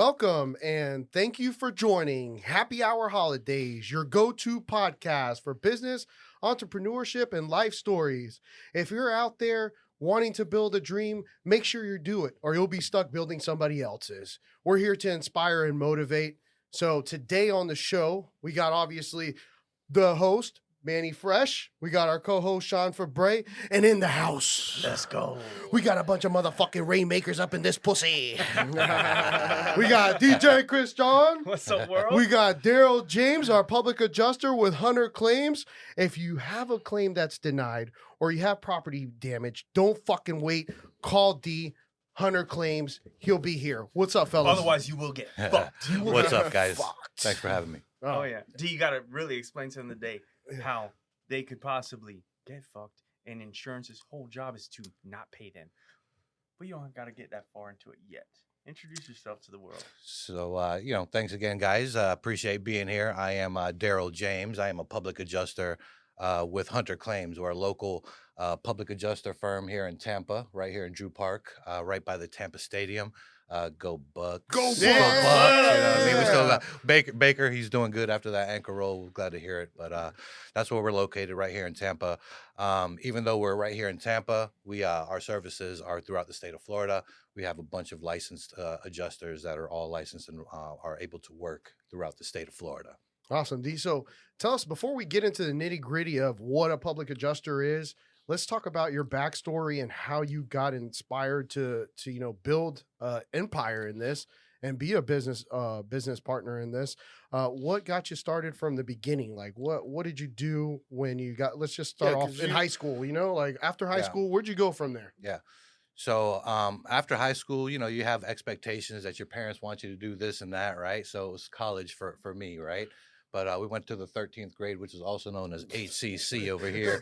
Welcome and thank you for joining Happy Hour Holidaze, your go-to podcast for business, entrepreneurship, and life stories. If you're out there wanting to build a dream, make sure you do it or you'll be stuck building somebody else's. We're here to inspire and motivate. So today on the show, we got obviously the host, Manny Fresh. We got our co-host, Sean Febre. And in the house, Let's go. we got a bunch of motherfucking rainmakers up in this pussy. We got DJ Christian. What's up, world? We got Darryl James, our public adjuster with Hunter Claims. If you have a claim that's denied or you have property damage, don't fucking wait. Call D. Hunter Claims. He'll be here. What's up, fellas? Otherwise, you will get fucked. What's up, guys? Fucked. Thanks for having me. Oh, yeah. D, you got to really explain to them today how they could possibly get fucked, and insurance's whole job is to not pay them. But you don't got to get that far into it yet. Introduce yourself to the world. So, thanks again, guys. Appreciate being here. I am Darryl James. I am a public adjuster with Hunter Claims. We're a local public adjuster firm here in Tampa, right here in Drew Park, right by the Tampa Stadium. Go Bucks. Go Bucks. You know what I mean? We still got Baker, he's doing good after that ankle roll. We're glad to hear it. But that's where we're located, right here in Tampa. Even though we're right here in Tampa, our services are throughout the state of Florida. We have a bunch of licensed adjusters that are all licensed and are able to work throughout the state of Florida. Awesome, D. So tell us, before we get into the nitty-gritty of what a public adjuster is, let's talk about your backstory and how you got inspired to build an empire in this and be a business partner in this. What got you started from the beginning? Like, what did you do when you got? Let's just start off in high school. Like after high school, where'd you go from there? Yeah. So after high school, you have expectations that your parents want you to do this and that, right? So it was college for me, right? But we went to the 13th grade, which is also known as HCC over here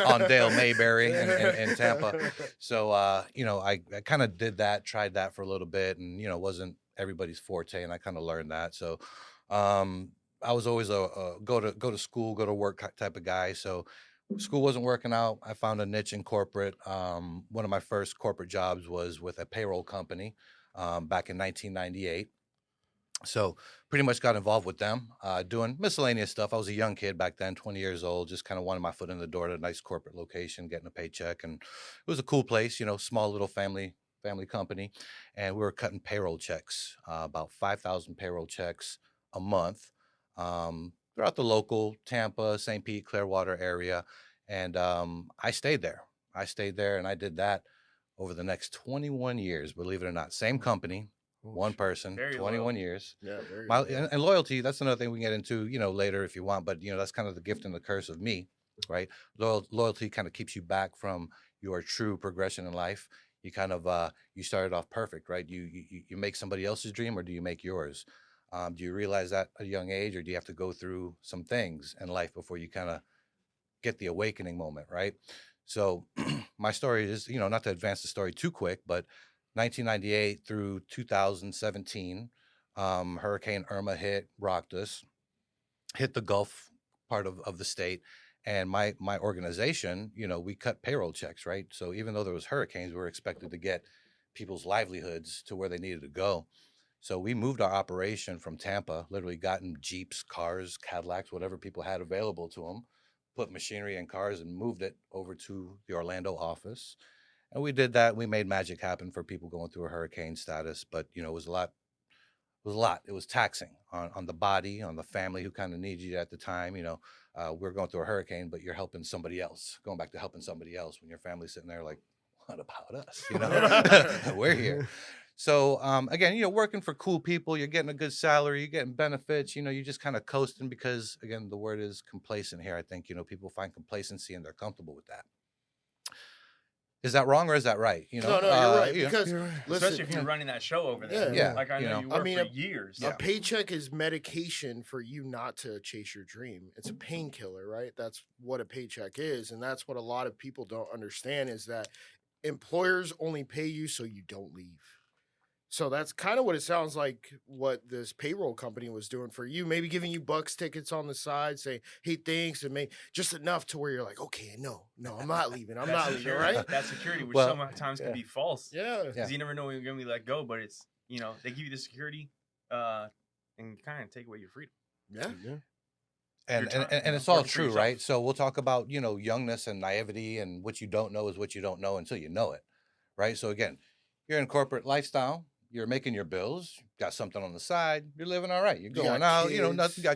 on Dale Mayberry in Tampa. So, I kind of did that, tried that for a little bit, and, wasn't everybody's forte, and I kind of learned that. So I was always a go to school, go to work type of guy. So school wasn't working out. I found a niche in corporate. One of my first corporate jobs was with a payroll company back in 1998. So pretty much got involved with them, doing miscellaneous stuff. I was a young kid back then, 20 years old, just kind of wanted my foot in the door at a nice corporate location, getting a paycheck. And it was a cool place, small little family company. And we were cutting payroll checks, about 5,000 payroll checks a month throughout the local Tampa, St. Pete, Clearwater area. And I stayed there and I did that over the next 21 years, believe it or not. Same company. One person, Very 21 loyal. years. Yeah, very And loyalty, that's another thing we can get into, later if you want. But, that's kind of the gift and the curse of me, right? Loyalty kind of keeps you back from your true progression in life. You kind of, you started off perfect, right? You make somebody else's dream, or do you make yours? Do you realize that at a young age, or do you have to go through some things in life before you kind of get the awakening moment, right? So my story is, not to advance the story too quick, but 1998 through 2017, Hurricane Irma rocked us, hit the Gulf part of the state. And my organization, we cut payroll checks, right? So even though there was hurricanes, we were expected to get people's livelihoods to where they needed to go. So we moved our operation from Tampa, literally got in Jeeps, cars, Cadillacs, whatever people had available to them, put machinery in cars and moved it over to the Orlando office. And we did that. We made magic happen for people going through a hurricane status. But, it was a lot. It was taxing on the body, on the family who kind of needed you at the time. We're going through a hurricane, but you're helping somebody else, going back to helping somebody else when your family's sitting there like, what about us? We're here. So, again, working for cool people, you're getting a good salary, you're getting benefits, you're just kind of coasting because, again, the word is complacent here. I think, people find complacency and they're comfortable with that. Is that wrong or is that right? No, you're right. Because Especially listen, if you're running that show over there. Yeah. Like I know you worked for years. a paycheck is medication for you not to chase your dream. It's a painkiller, right? That's what a paycheck is. And that's what a lot of people don't understand is that employers only pay you so you don't leave. So that's kind of what it sounds like what this payroll company was doing for you, maybe giving you bucks tickets on the side, saying, hey, thanks, and maybe just enough to where you're like, okay, no, I'm not leaving. I'm not leaving, right? That security, which Well, sometimes can be false. Yeah. Because you never know when you're going to be let go, but it's, You know, they give you the security and kind of take away your freedom. Yeah. And time, and it's working all for true, yourself. right? So we'll talk about, youngness and naivety, and what you don't know is what you don't know until you know it, right? So again, you're in corporate lifestyle, you're making your bills, got something on the side, you're living all right. You're You got going out,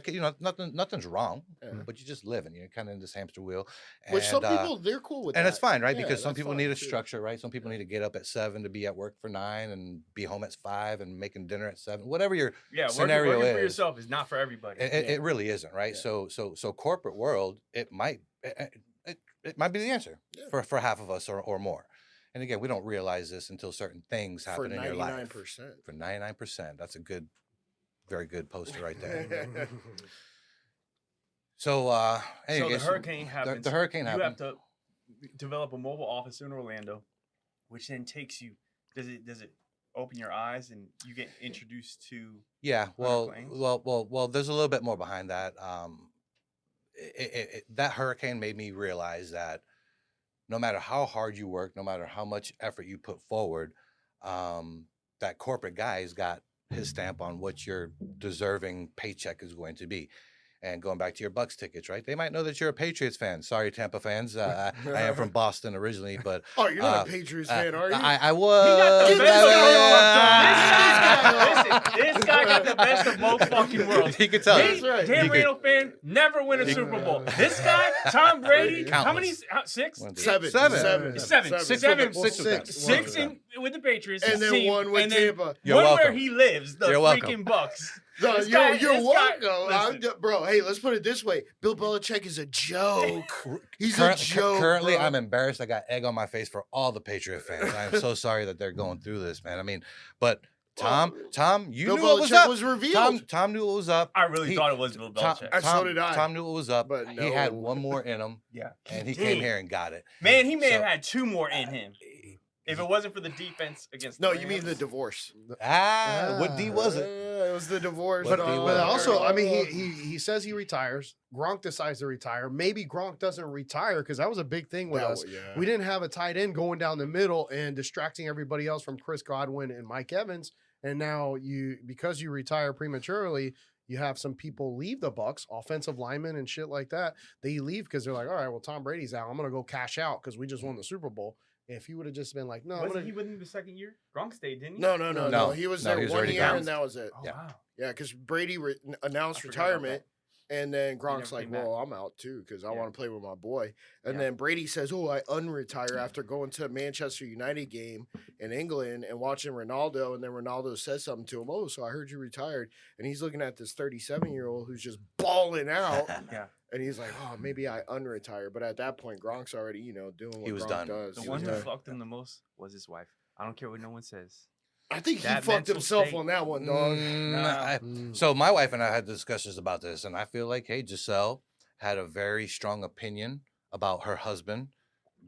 kids. nothing's wrong, Yeah. but you're just living. You're kind of in this hamster wheel. Which some And, people, they're cool with and that. it's fine, right? Yeah, Because some that's people fine, need a too. structure, right? Some people need to get up at 7 to be at work for 9 and be home at 5 and making dinner at 7. Whatever your Yeah, scenario working for is, yourself is not for everybody. it really isn't, right? Yeah. So corporate world, it might be the answer Yeah. for half of us or more. And again, we don't realize this until certain things For happen in your life. 99%. For 99%, that's a very good poster right there. So, So the anyway, hurricane happens. The hurricane You happened. have to develop a mobile office in Orlando, which then takes you. Does it open your eyes and you get introduced to? Yeah, well, planes? well. There's a little bit more behind that. That hurricane made me realize that no matter how hard you work, no matter how much effort you put forward, that corporate guy's got his stamp on what your deserving paycheck is going to be. And going back to your Bucks tickets, right? They might know that you're a Patriots fan. Sorry, Tampa fans. I am from Boston originally, but Oh, you're not a Patriots fan, are you? I was. He got the Get best this of both. This guy got the best of both fucking worlds. He could tell. That's right. Dan He could- Marino fan, never win a Super Bowl. This guy, Tom Brady, how many? Countless. 6? One, two, Seven. Seven. Seven. Six Seven. with them. Six with the Patriots. And then team, one with and then Tampa. You're one where welcome. he lives, the You're welcome. freaking Bucks. No, This you're guy- welcome. listen. Bro, hey, let's put it this way. Bill Belichick is a joke. He's a joke. Currently, bro. I'm embarrassed. I got egg on my face for all the Patriot fans. I am so sorry that they're going through this, man. I mean, but Tom, you Bill knew what was Belichick up. was revealed. Tom knew what was up. I really He- thought it was Bill Belichick. And so did I. Tom knew what was up. But He had no. one more in him, Yeah. and he did. came here and got it. Man, he may have So- had 2 more in him. If it wasn't for the defense against No, the you mean the Rams. divorce. What D was it? It was the divorce. What dog. D was But it? also, I mean, he says he retires. Gronk decides to retire. Maybe Gronk doesn't retire because that was a big thing with us. We didn't have a tight end going down the middle and distracting everybody else from Chris Godwin and Mike Evans. And now because you retire prematurely, you have some people leave the Bucks, offensive linemen and shit like that. They leave because they're like, all right, well, Tom Brady's out. I'm gonna go cash out because we just won the Super Bowl. If he would have just been like, no, I'm Wasn't gonna, he with him the second year? Gronk stayed, didn't he? No. No. He was No, there he was one already year, gone. and that was it. Oh, Yeah. wow. Yeah, because Brady announced I forgot about retirement, and then Gronk's never like, came back. well, I'm out too because I Yeah. want to play with my boy. And Yeah. then Brady says, oh, I unretire after going to a Manchester United game in England and watching Ronaldo. And then Ronaldo says something to him, oh, so I heard you retired. And he's looking at this 37-year-old who's just balling out. Yeah. And he's like, oh, maybe I unretire. But at that point, Gronk's already, doing what He was Gronk done. does. The He one was who done. fucked him the most was his wife. I don't care what no one says. I think he that fucked mental himself state. on that one, dog. So my wife and I had discussions about this, and I feel like, hey, Giselle had a very strong opinion about her husband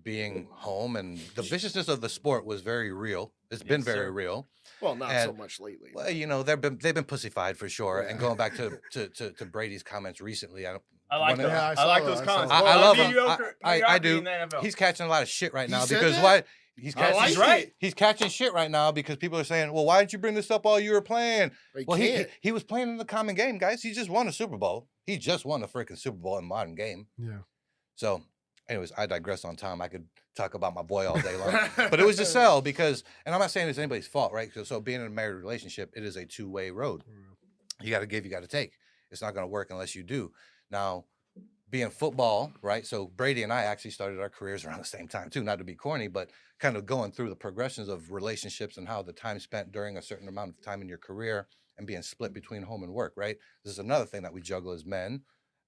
being home, and the viciousness of the sport was very real. It's been Yes, very sir. real. Well, not so And- much lately. Well, they've been pussyfied for sure. Yeah. And going back to Brady's comments recently, I like One of- those. Yeah, I I saw like that. those I saw comments. that. I Well, love him. mediocre- I mediocrity do. in the NFL. he's catching a lot of shit right He now said because that? why? He's I catching like He's right. it. He's catching shit right now because people are saying, "Well, why didn't you bring this up while you were playing?" He Well, he can't. he was playing in the common game, guys. He just won a Super Bowl. He just won a freaking Super Bowl in modern game. yeah. So, anyways, I digress on Tom. I could talk about my boy all day long, but it was Giselle because, and I'm not saying it's anybody's fault, right? So being in a married relationship, it is a two-way road. You got to give, you got to take. It's not going to work unless you do. Now, being football, right? So Brady and I actually started our careers around the same time too. Not to be corny, but kind of going through the progressions of relationships and how the time spent during a certain amount of time in your career and being split between home and work, right? This is another thing that we juggle as men,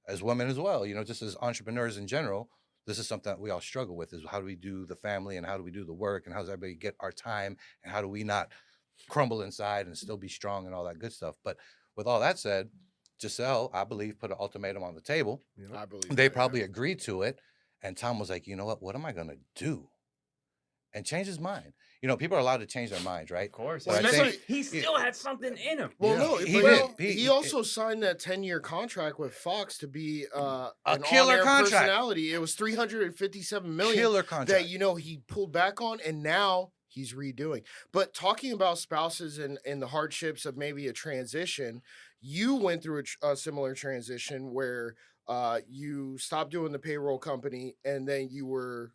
as women as well. Just as entrepreneurs in general, this is something that we all struggle with: is how do we do the family and how do we do the work and how does everybody get our time and how do we not crumble inside and still be strong and all that good stuff. But with all that said, Giselle, I believe, put an ultimatum on the table. I believe They that, probably yeah. agreed to it. And Tom was like, you know what am I going to do? And change his mind. People are allowed to change their minds, right? Of course. But I Especially, think- he still had something in him. Well, Yeah. no, He but did. He also signed that 10-year contract with Fox to be an killer on-air contract. personality. It was $357 million Killer contract. that he pulled back on, and now he's redoing. But talking about spouses and the hardships of maybe a transition, you went through a similar transition where you stopped doing the payroll company and then you were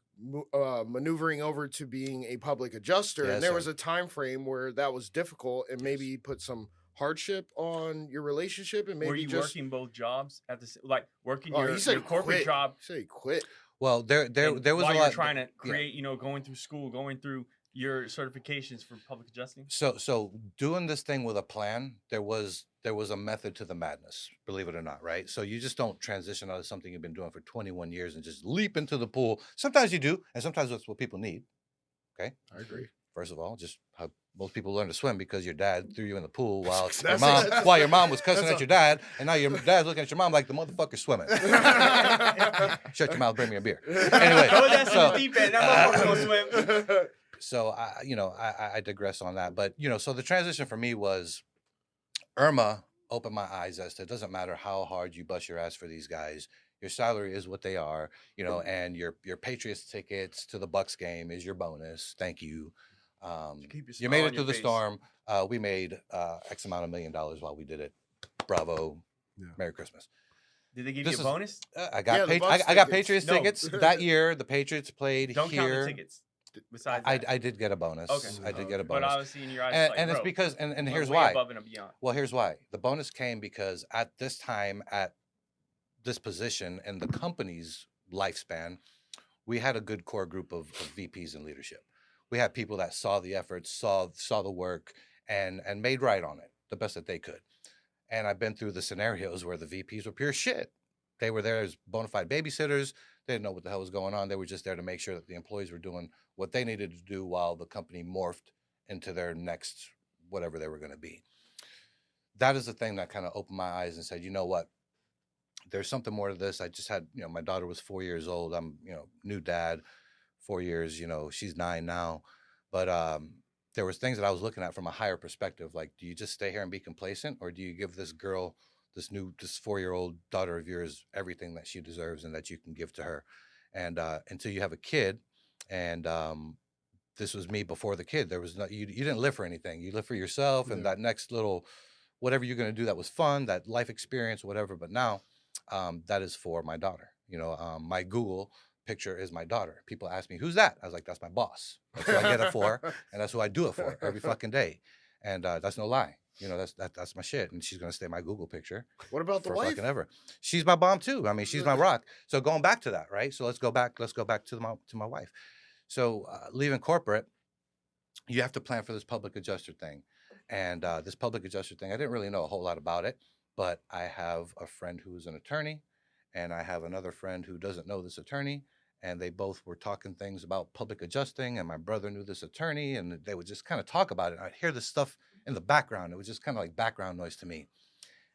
maneuvering over to being a public adjuster. Yes, and there sir. was a time frame where that was difficult and maybe put some hardship on your relationship. And maybe Were you just working both jobs at the like working Oh, your he said corporate quit. job? He said he quit. Well, there was while a lot. you're trying to yeah. create, you know, going through school, going through your certifications for public adjusting. So doing this thing with a plan, there was a method to the madness, believe it or not, right? So you just don't transition out of something you've been doing for 21 years and just leap into the pool. Sometimes you do, and sometimes that's what people need. Okay, I agree. First of all, just how most people learn to swim because your dad threw you in the pool while That's your mom was cussing at your dad, and now your dad's looking at your mom like the motherfucker's swimming. Shut your mouth, bring me a beer. Anyway, Go that's in the deep end. That motherfucker gonna swim. So I digress on that, but so the transition for me was Irma opened my eyes as to it doesn't matter how hard you bust your ass for these guys, your salary is what they are, and your Patriots tickets to the Bucks game is your bonus. Thank you. You made it through the storm. We made X amount of $1 million while we did it. Bravo. Yeah. Merry Christmas. Did they give you a bonus? I got I got Patriots tickets that year. The Patriots played Don't here. count the tickets. Besides that. I did get a bonus. Okay. I did get a bonus. But obviously in your eyes, and like, it's because and here's way why. Above and beyond. Well, here's why. The bonus came because at this time, at this position in the company's lifespan, we had a good core group of VPs in leadership. We had people that saw the efforts, saw the work, and made right on it the best that they could. And I've been through the scenarios where the VPs were pure shit. They were there as bona fide babysitters. They didn't know what the hell was going on. They were just there to make sure that the employees were doing what they needed to do while the company morphed into their next whatever they were going to be. That is the thing that kind of opened my eyes and said, you know what? There's something more to this. I just had, my daughter was 4 years old. I'm, new dad, 4 years, she's 9 now. But there was things that I was looking at from a higher perspective. Like, do you just stay here and be complacent, or do you give this girl, this 4-year-old daughter of yours, everything that she deserves and that you can give to her? And until you have a kid, and this was me before the kid. There was no, you didn't live for anything. You live for yourself and that next little, whatever you're going to do that was fun, that life experience, whatever. But now that is for my daughter. My Google picture is my daughter. People ask me, who's that? I was like, that's my boss. That's who I get it for. And that's who I do it for every fucking day. And that's no lie. That's my shit. And she's going to stay my Google picture. What about the wife? Fucking ever. She's my bomb too. I mean, she's my rock. So going back to that, right? So let's go back to my wife. So leaving corporate, you have to plan for this public adjuster thing. And this public adjuster thing, I didn't really know a whole lot about it, but I have a friend who's an attorney, and I have another friend who doesn't know this attorney, and they both were talking things about public adjusting, and my brother knew this attorney, and they would just kind of talk about it. I'd hear this stuff in the background. It was just kind of like background noise to me.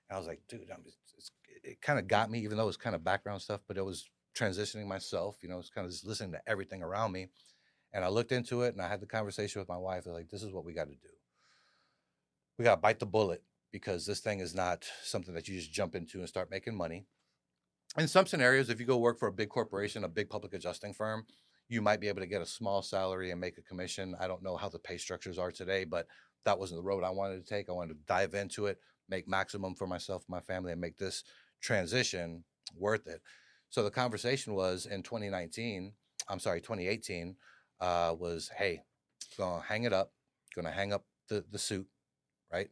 And I was like, dude, it kind of got me, even though it was kind of background stuff, but it was transitioning myself, it's kind of just listening to everything around me. And I looked into it and I had the conversation with my wife. I was like, this is what we got to do. We got to bite the bullet, because this thing is not something that you just jump into and start making money. In some scenarios, if you go work for a big corporation, a big public adjusting firm, you might be able to get a small salary and make a commission. I don't know how the pay structures are today, but that wasn't the road I wanted to take. I wanted to dive into it, make maximum for myself and my family, and make this transition worth it. So the conversation was in 2018, was, hey, gonna hang it up, gonna hang up the suit, right?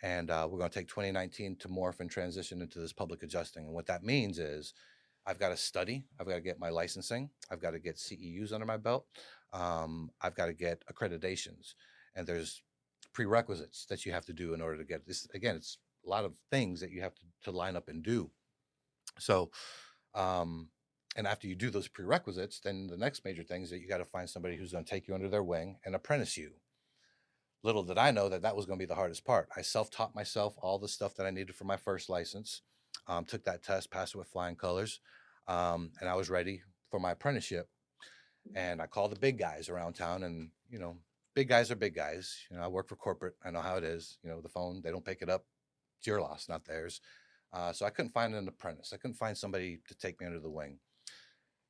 And we're gonna take 2019 to morph and transition into this public adjusting. And what that means is I've got to study, I've got to get my licensing, I've got to get CEUs under my belt, I've got to get accreditations, and there's prerequisites that you have to do in order to get this. Again, it's a lot of things that you have to line up and do. So, and after you do those prerequisites, then the next major thing is that you got to find somebody who's going to take you under their wing and apprentice you. Little did I know that was going to be the hardest part. I self-taught myself all the stuff that I needed for my first license, took that test, passed it with flying colors, and I was ready for my apprenticeship. And I called the big guys around town, and, big guys are big guys. I work for corporate. I know how it is. The phone, they don't pick it up. It's your loss, not theirs. So I couldn't find an apprentice. I couldn't find somebody to take me under the wing.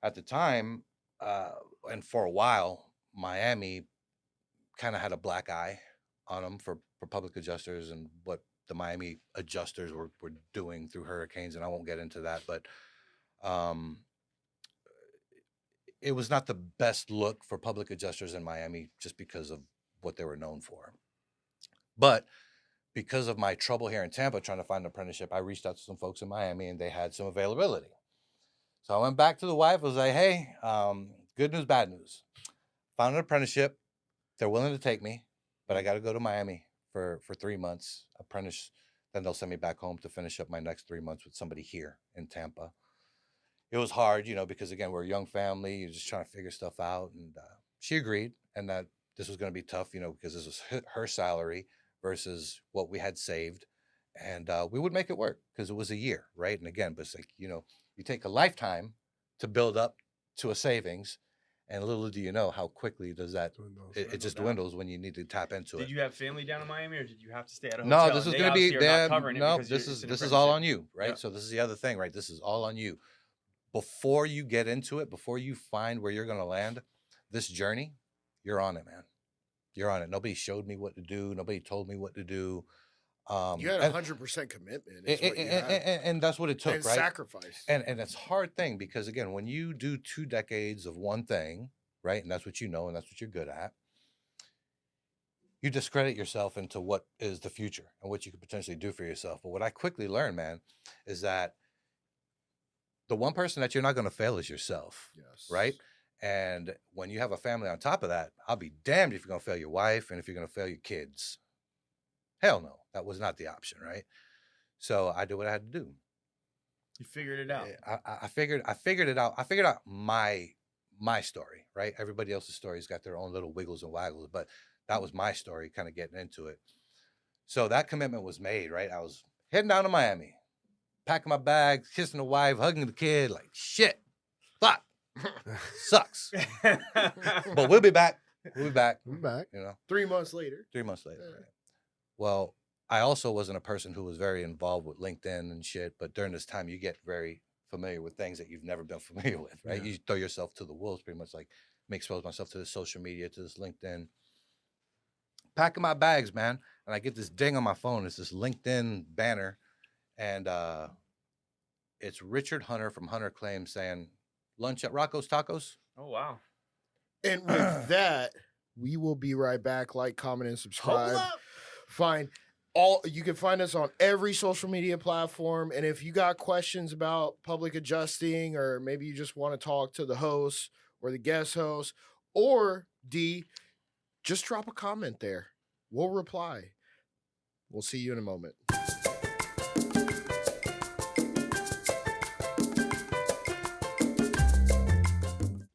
At the time, and for a while, Miami kind of had a black eye on them for public adjusters and what the Miami adjusters were doing through hurricanes. And I won't get into that, but it was not the best look for public adjusters in Miami just because of what they were known for. But because of my trouble here in Tampa trying to find an apprenticeship, I reached out to some folks in Miami and they had some availability. So I went back to the wife. I was like, hey, good news, bad news. Found an apprenticeship. They're willing to take me, but I got to go to Miami for 3 months, apprentice. Then they'll send me back home to finish up my next 3 months with somebody here in Tampa. It was hard, because again, we're a young family. You're just trying to figure stuff out. And she agreed, and that this was going to be tough, because this was her salary versus what we had saved. And we would make it work because it was a year, right? And again, but it's like, you take a lifetime to build up to a savings. And little do you know how quickly does that, it just dwindles when you need to tap into it. Did you have family down in Miami or did you have to stay at a hotel? No, this is going to be, this is all on you, right? Yeah. So this is the other thing, right? This is all on you. Before you get into it, before you find where you're going to land, this journey, you're on it, man. You're on it. Nobody showed me what to do. Nobody told me what to do. You had 100% commitment. And that's what it took, and right? Sacrifice. And it's a hard thing because, again, when you do 2 decades of one thing, right, and that's what you know and that's what you're good at, you discredit yourself into what is the future and what you could potentially do for yourself. But what I quickly learned, man, is that the one person that you're not going to fail is yourself, yes. Right? And when you have a family on top of that, I'll be damned if you're going to fail your wife and if you're going to fail your kids. Hell no, that was not the option, right? So I did what I had to do. You figured it out. I figured it out. I figured out my story, right? Everybody else's story's got their own little wiggles and waggles, but that was my story, kind of getting into it. So that commitment was made, right? I was heading down to Miami, packing my bags, kissing the wife, hugging the kid, like shit, fuck, sucks. But we'll be back. We'll be back. 3 months later. 3 months later, right? Well, I also wasn't a person who was very involved with LinkedIn and shit, but during this time, you get very familiar with things that you've never been familiar with, right? Yeah. You throw yourself to the wolves, pretty much like me expose myself to this social media, to this LinkedIn. Packing my bags, man, and I get this ding on my phone. It's this LinkedIn banner, and it's Richard Hunter from Hunter Claims saying, lunch at Rocco's Tacos. Oh, wow. And with that, we will be right back. Like, comment, and subscribe. You can find us on every social media platform. And if you got questions about public adjusting, or maybe you just want to talk to the host or the guest host, or D, just drop a comment there. We'll reply. We'll see you in a moment.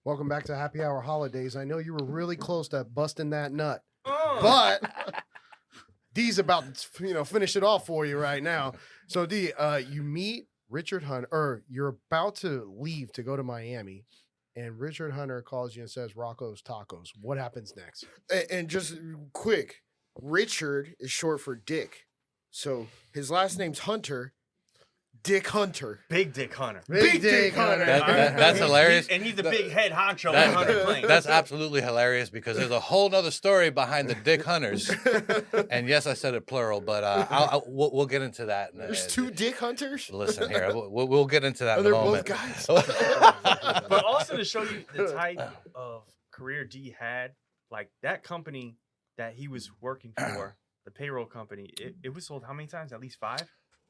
Welcome back to Happy Hour Holidays. I know you were really close to busting that nut, but D's about to, finish it off for you right now. So D, you meet Richard Hunter, or you're about to leave to go to Miami, and Richard Hunter calls you and says, Rocco's Tacos. What happens next? And just quick, Richard is short for Dick. So his last name's Hunter. Dick Hunter. Big Dick Hunter. Big Dick Hunter. That's hilarious. And he's the big head honcho on Hunter Claims. That's absolutely hilarious because there's a whole nother story behind the Dick Hunters. And yes, I said it plural, but we'll get into that. There's 2 Dick Hunters? Listen here. We'll get into that in a moment. Both guys? But also to show you the type of career D had, like that company that he was working for, the payroll company, it was sold how many times? At least 5?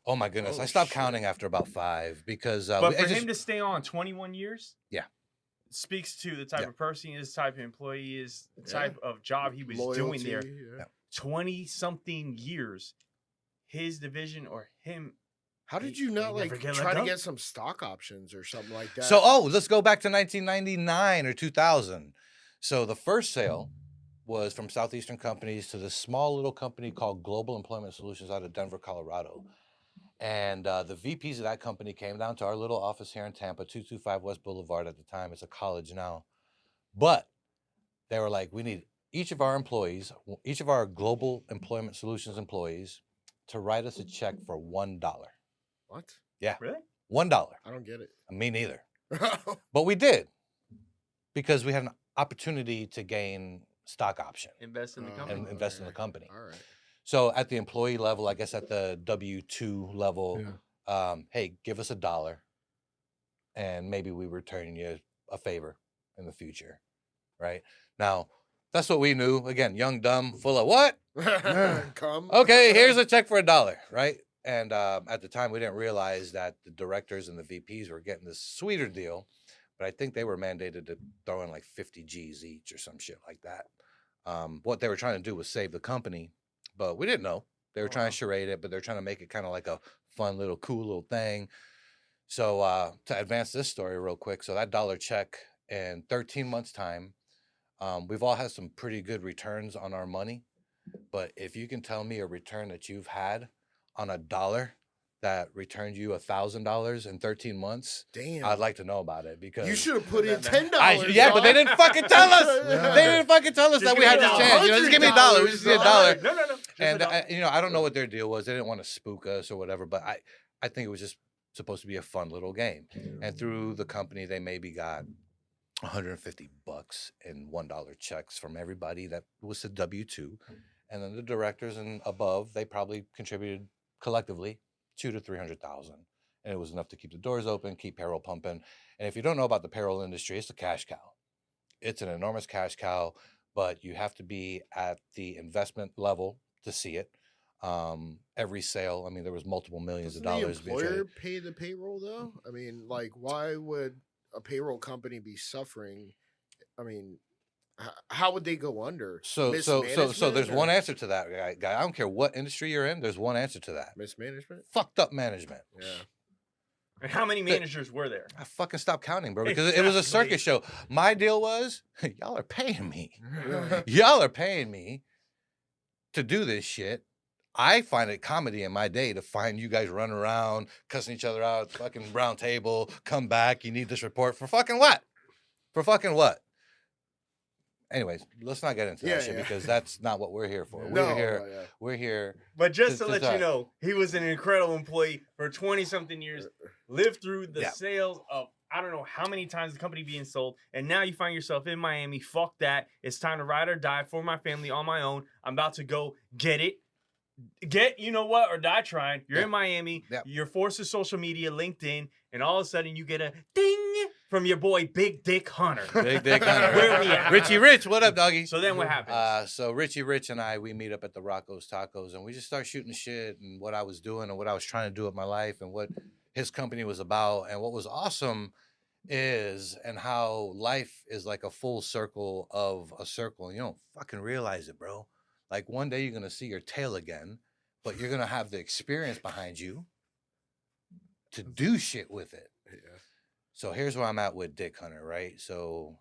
Oh my goodness! I stopped counting after about 5 because. But for him to stay on 21 years, speaks to the type of person he is, the type of employee he is, the type of job he was doing there. 20-something years, his division or him. How did you not try to get some stock options or something like that? So let's go back to 1999 or 2000. So the first sale was from Southeastern Companies to this small little company called Global Employment Solutions out of Denver, Colorado. And the VPs of that company came down to our little office here in Tampa, 225 West Boulevard at the time. It's a college now. But they were like, we need each of our employees, each of our Global Employment Solutions employees to write us a check for $1. What? Yeah. Really? $1. I don't get it. Me neither. But we did because we had an opportunity to gain stock option Invest in the company. and invest in the company. All right. So at the employee level, I guess at the W-2 level, hey, give us $1 and maybe we return you a favor in the future, right? Now, that's what we knew. Again, young, dumb, full of what? Come. Okay, here's a check for $1, right? And at the time, we didn't realize that the directors and the VPs were getting this sweeter deal, but I think they were mandated to throw in like 50 G's each or some shit like that. What they were trying to do was save the company, but we didn't know. They were trying to charade it, but they're trying to make it kind of like a fun little, cool little thing. So to advance this story real quick, so that $1 check in 13 months' time, we've all had some pretty good returns on our money. But if you can tell me a return that you've had on $1 that returned you $1,000 in 13 months, damn, I'd like to know about it because you should have put in $10. Yeah, but they didn't fucking tell us. They didn't fucking tell us that we had this chance. You know, just give me $1. We just need $1. No. And I don't know what their deal was. They didn't want to spook us or whatever. But I think it was just supposed to be a fun little game. And through the company, they maybe got $150 in $1 checks from everybody that was a W-2. And then the directors and above, they probably contributed collectively $200,000 to $300,000. And it was enough to keep the doors open, keep payroll pumping. And if you don't know about the payroll industry, it's a cash cow. It's an enormous cash cow, but you have to be at the investment level to see it. Every sale, I mean, there was multiple millions of dollars. The employer pay the payroll though? I mean, like, why would a payroll company be suffering? I mean, how would they go under? So there's one answer to that, guy. I don't care what industry you're in. There's one answer to that. Mismanagement? Fucked up management. Yeah. And how many managers were there? I fucking stopped counting, bro, because it was a circus show. My deal was, y'all are paying me. Y'all are paying me to do this shit. I find it comedy in my day to find you guys running around, cussing each other out, fucking round table, come back, you need this report for fucking what? For fucking what? Anyways, let's not get into that shit because that's not what we're here for. We're here. But just to let you know, he was an incredible employee for 20-something years, lived through the sales of I don't know how many times the company being sold, and now you find yourself in Miami. Fuck that. It's time to ride or die for my family on my own. I'm about to go get it. You know what, or die trying. You're in Miami. You're forced to social media, LinkedIn, and all of a sudden you get a ding from your boy Big Dick Hunter. Big Dick Hunter. Where we at? Richie Rich, what up, doggy? So then what happens? So Richie Rich and I, we meet up at the Rocco's Tacos, and we just start shooting the shit and what I was doing and what I was trying to do with my life and what his company was about. And what was awesome is and how life is like a full circle of a circle. You don't fucking realize it, bro. Like one day you're going to see your tail again, but you're going to have the experience behind you to do shit with it. Yeah. So here's where I'm at with Dick Hunter, right? So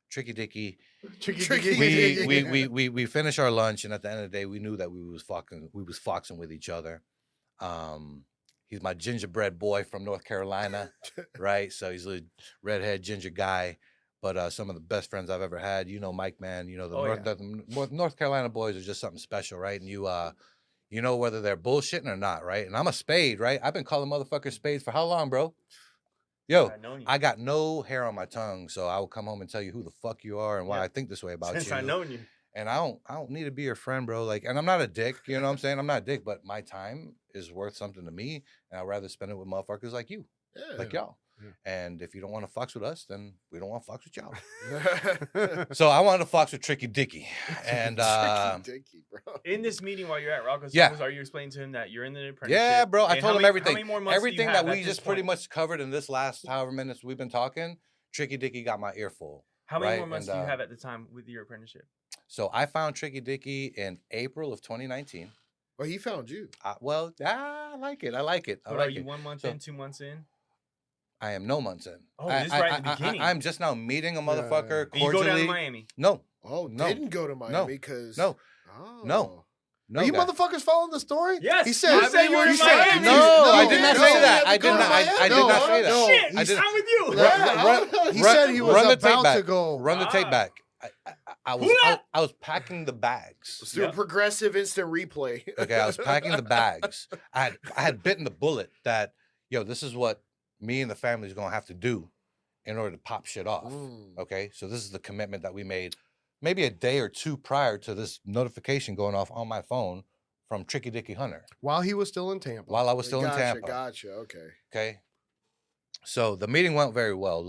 Tricky Dicky, we finish our lunch, and at the end of the day, we knew that we was foxing with each other. He's my gingerbread boy from North Carolina, right? So he's a redhead ginger guy. But some of the best friends I've ever had, you know, Mike, man, you know, the North Carolina boys are just something special, right? And you know whether they're bullshitting or not, right? And I'm a spade, right? I've been calling motherfuckers spades for how long, bro? Yo, I got no hair on my tongue, so I will come home and tell you who the fuck you are and why I think this way about you. Since I known you. And I don't need to be your friend, bro. Like, and I'm not a dick, you know what I'm saying? I'm not a dick, but my time is worth something to me, and I'd rather spend it with motherfuckers like you, like y'all. And if you don't want to fox with us, then we don't want to fox with y'all. So I wanted to fox with Tricky Dicky. And Tricky Dicky, bro. In this meeting while you're at Rocco's, are you explaining to him that you're in the apprenticeship? Yeah, bro. I told him everything. How many more months everything do you have that we just pretty much covered in this last however minutes we've been talking, Tricky Dicky got my ear full. How many more months do you have at the time with your apprenticeship? So I found Tricky Dicky in April of 2019. Well, he found you. I like it. I like it. Are you 1 month in, 2 months in? I am no months in. Oh, this is right at the beginning. I'm just now meeting a motherfucker cordially. You go down to Miami? No. Oh, no. Didn't go to Miami because... No. Are you motherfuckers following the story? Yes. He said you were in Miami. No, I did not say that. I did not say that. Shit, he's not with you. He said he was about to go. Run the tape back. I was packing the bags. Let's do a progressive instant replay. Okay, I was packing the bags. I had bitten the bullet that, this is what me and the family is going to have to do in order to pop shit off. Okay, so this is the commitment that we made maybe a day or two prior to this notification going off on my phone from Tricky Dicky Hunter. While he was still in Tampa. While I was still in Tampa. Gotcha. Okay. Okay. So the meeting went very well.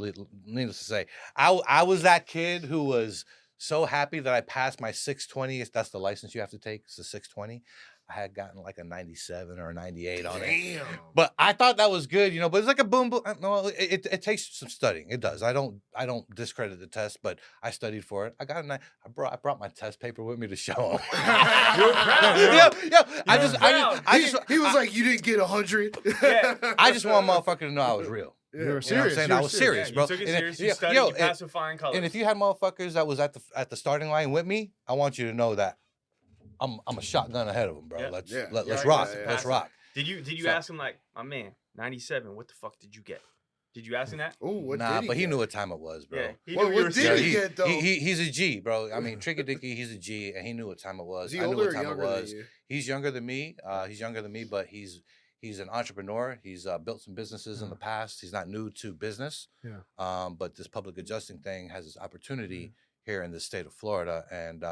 Needless to say, I was that kid who was so happy that I passed my 620. That's the license you have to take. It's the 620. I had gotten like a 97 or a 98 on it. Damn. But I thought that was good, but it's like a boom. No, it takes some studying. It does. I don't discredit the test, but I studied for it. I got a I brought my test paper with me to show him. You're proud. He was like, you didn't get 100. Yeah. I just want motherfucker to know I was real. You were You know what I'm serious. saying? You I were was serious, Yeah, bro. you took it And serious. then- You studied. You passed with flying colors. And if you had motherfuckers that was at the starting line with me, I want you to know that I'm a shotgun ahead of them, bro. Yeah. Let's rock. yeah. Let's rock. Did you So- ask him like, my man, 97? What the fuck did you get? Did you ask him that? Oh, what Nah, did but he get? knew what time it was, bro. Yeah. He Well, knew you what were did Yeah, serious. he get, though? he's a G, bro. I mean, Tricky Dicky, he's a G, and he knew what time it was. Is he I knew older what or time it younger than was. you? He's younger than me. But he's an entrepreneur. He's built some businesses in the past. He's not new to business. Yeah. But this public adjusting thing has this opportunity here in the state of Florida, and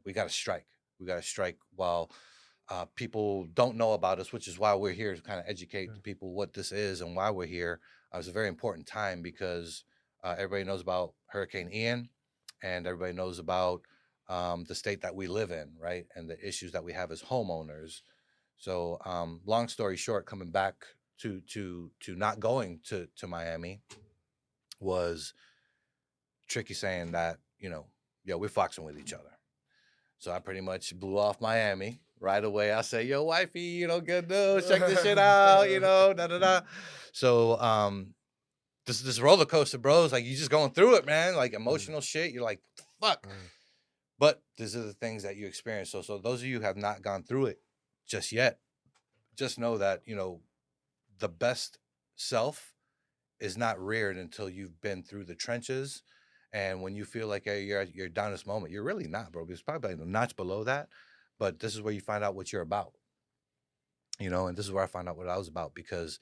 we got to strike. We got to strike while people don't know about us, which is why we're here to kind of educate the people what this is and why we're here. It's a very important time because everybody knows about Hurricane Ian, and everybody knows about the state that we live in, right? And the issues that we have as homeowners. So long story short, coming back to not going to Miami was Tricky saying that, we're foxing with each other. So I pretty much blew off Miami right away. I say, yo, wifey, good news, check this shit out, da-da-da. So this roller coaster, bro, is like you just going through it, man, like emotional shit. You're like, what the fuck? But these are the things that you experience. So those of you who have not gone through it just yet, just know that, the best self is not reared until you've been through the trenches. And when you feel like you're at your downest moment, you're really not, bro. It's probably like a notch below that. But this is where you find out what you're about. And this is where I found out what I was about, because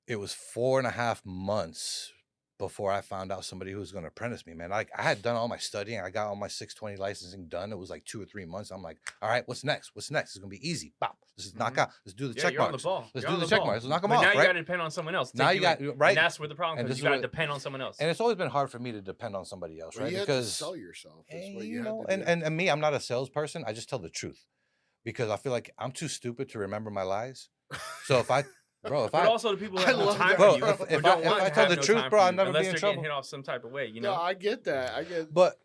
it was 4.5 months before I found out somebody who was going to apprentice me, man. Like I had done all my studying. I got all my 620 licensing done. It was like 2 or 3 months. I'm like, all right, what's next? What's next? It's going to be easy. Bop. Let's just knock out. Let's do the check you're on marks. the ball. Let's You're do on the the check ball. marks. Let's knock them But off, now right? you got to depend on someone else. to Now take you got, in. right. And that's where the problem And comes. this You got to is what- depend on someone else. And it's always been hard for me to depend on somebody else, Well, right? you Because had to sell yourself. That's what you had to do. and me, I'm not a salesperson. I just tell the truth because I feel like I'm too stupid to remember my lies. So if I But also the people who I have no love time that. for Bro, you, if or I- don't if want I to tell have the no truth, time bro, for I'll you, never be unless in they're trouble. getting hit off some type of way, No, I get that. But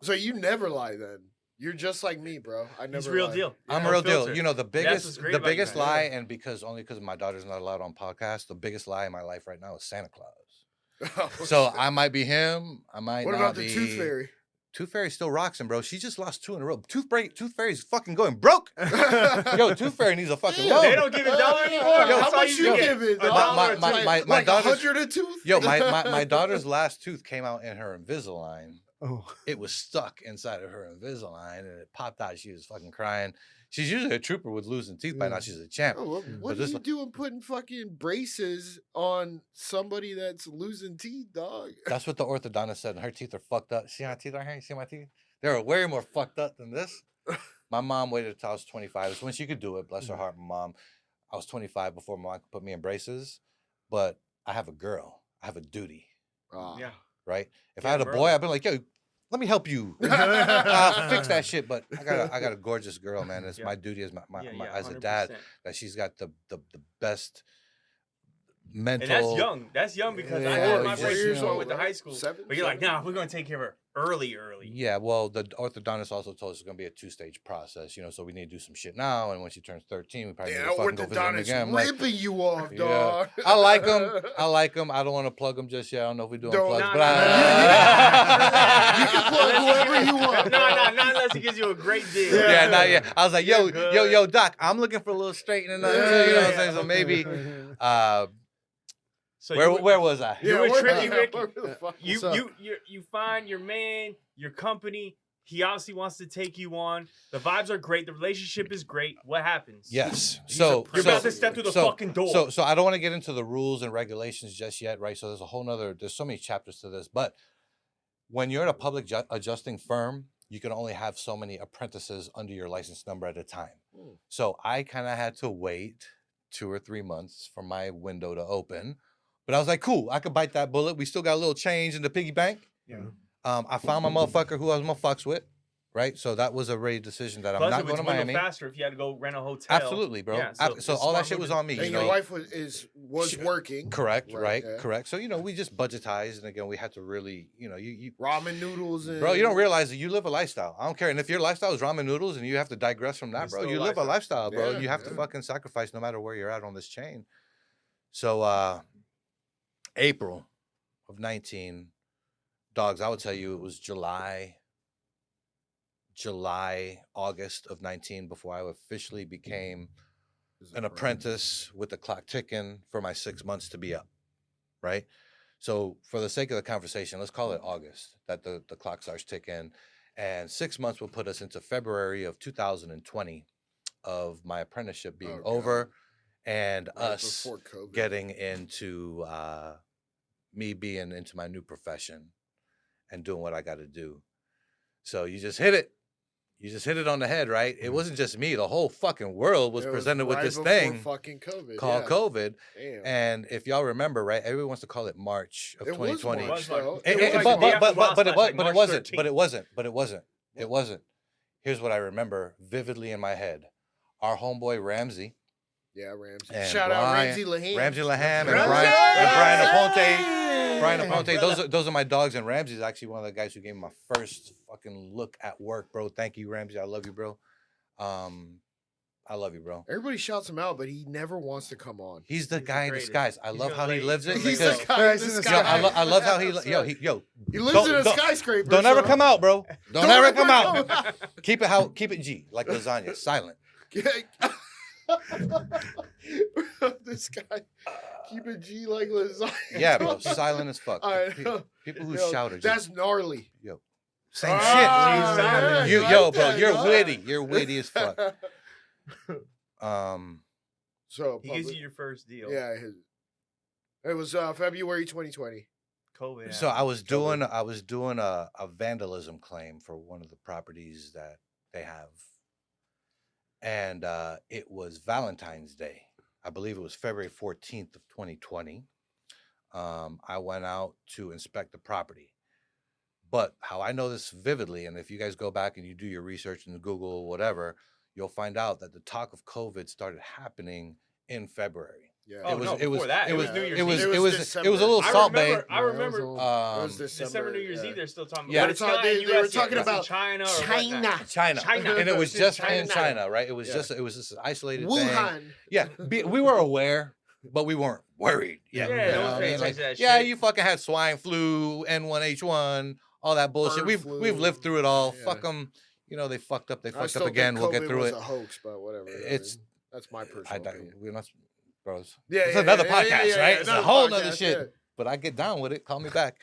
So you never lie then. You're just like me, bro. I never He's real lie. deal. I'm No a real deal. filter. The what's biggest great the about you, biggest man. lie, and because my daughter's not allowed on podcasts, the biggest lie in my life right now is Santa Claus. So I might be him. I might What not about be. the Tooth Fairy? Tooth Fairy still rocks him, bro. She just lost 2 in a row. Tooth Fairy's fucking going broke. Yo, Tooth Fairy needs a fucking loan. They don't give a dollar anymore. Yo, That's how all much you get. give it? A dollar my- or two. my like daughter's- 100 a tooth? Yo, my daughter's last tooth came out in her Invisalign. Oh. It was stuck inside of her Invisalign and it popped out. She was fucking crying. She's usually a trooper with losing teeth. By now, she's a champ. Oh, what But are this- you doing putting fucking braces on somebody that's losing teeth, dog? That's what the orthodontist said. Her teeth are fucked up. See my teeth right here? You see my teeth? They're way more fucked up than this. My mom waited until I was 25. It's when she could do it. Bless her heart, my mom. I was 25 before my mom could put me in braces. But I have a girl. I have a duty, Yeah. right? If Yeah, I had a bro. boy, I'd be like, yo, let me help you fix that shit. But I got a gorgeous girl, man. It's Yeah. my duty as my Yeah, as a 100%. dad that she's got the best mental. And that's young. That's young because I Yeah, had my just, braces you know, on with the high school. But you're like, nah, we're gonna take care of her early. Yeah, well, the orthodontist also told us it's going to be a 2-stage process, so we need to do some shit now. And when she turns 13, we probably need to fucking go visit him again. I'm like, ripping you off, yeah. dog. I like him. I don't want to plug him just yet. I don't know if we're doing Don't. plugs, Nah, but You can plug whoever you want. No, not unless he gives you a great deal. yeah, not yet. I was like, yo, You're yo, good. yo, Doc, I'm looking for a little straightening up too. You know what I'm saying? So maybe, So where was I? You were tricky, Ricky. where the fuck- You What's up? you find your man, your company. He obviously wants to take you on. The vibes are great. The relationship is great. What happens? Yes. He's So You're So- about to step through the fucking door. So I don't want to get into the rules and regulations just yet, right? So there's so many chapters to this, but when you're at a public adjusting firm, you can only have so many apprentices under your license number at a time. So I kind of had to wait 2 or 3 months for my window to open. But I was like, cool, I could bite that bullet. We still got a little change in the piggy bank. Yeah. I found my motherfucker who I was gonna fucks with. Right, so that was a ready decision that Plus, I'm not it going to would dwindle Miami. faster if you had to go rent a hotel. Absolutely, bro. Yeah, so all that shit was on me. And your wife was working. Correct, right, yeah. correct. So we just budgetized, and again, we had to really, you ramen noodles. And... Bro, you don't realize that you live a lifestyle. I don't care, and if your lifestyle is ramen noodles, and you have to digress from that, bro, you live a lifestyle, bro. Yeah, you have to fucking sacrifice no matter where you're at on this chain. So, April of 19, dogs. I would tell you it was July, August of 19 before I officially became an apprentice with the clock ticking for my 6 months to be up, right? So for the sake of the conversation, let's call it August that the clock starts ticking, and 6 months will put us into February of 2020 of my apprenticeship being over and right us getting into me being into my new profession and doing what I got to do. So you just hit it. You just hit it on the head, right? It wasn't just me. The whole fucking world was presented with this thing called COVID. Damn. And if y'all remember, right, everyone wants to call it March of 2020. But it wasn't. Here's what I remember vividly in my head. Our homeboy Ramsey. Yeah, Ramsey. And Shout out Ramsey Laham. Ramsey Laham and Brian Aponte. Brian Aponte, those are my dogs, and Ramsey's actually one of the guys who gave me my first fucking look at work, bro. Thank you, Ramsey. I love you, bro. I love you, bro. Everybody shouts him out, but he never wants to come on. He's the guy in disguise. I love how he lives it. He's the guy in disguise. I love how he he lives in a skyscraper. Don't ever come out, bro. Don't ever come out. Keep it G, like lasagna, silent. This guy, keep it G like lasagna. Yeah, bro, silent as fuck. People who shout are that's gnarly. Yo, same shit. Bro, you're witty. You're witty as fuck. So he gives you your first deal. Yeah, it was February 2020. COVID. So I was doing a vandalism claim for one of the properties that they have. And it was Valentine's Day. I believe it was February 14th of 2020. I went out to inspect the property. But how I know this vividly, and if you guys go back and you do your research in Google or whatever, you'll find out that the talk of COVID started happening in February. Yeah. It was New Year's Eve. It was a little Salt Bay. I remember. It was December New Year's Eve. They're still talking. Yeah, they were talking about China, and it was just in China, right? It was just an isolated Wuhan. thing. Yeah, we were aware, but we weren't worried. Yeah, you fucking had swine flu, N1H1, all that bullshit. We've lived through it all. Fuck them. They fucked up. They fucked up again. We'll get through it. A hoax, but whatever. That's my personal opinion. We're not. Bros. Yeah, it's another podcast, right? It's a whole other shit. Yeah. But I get down with it. Call me back.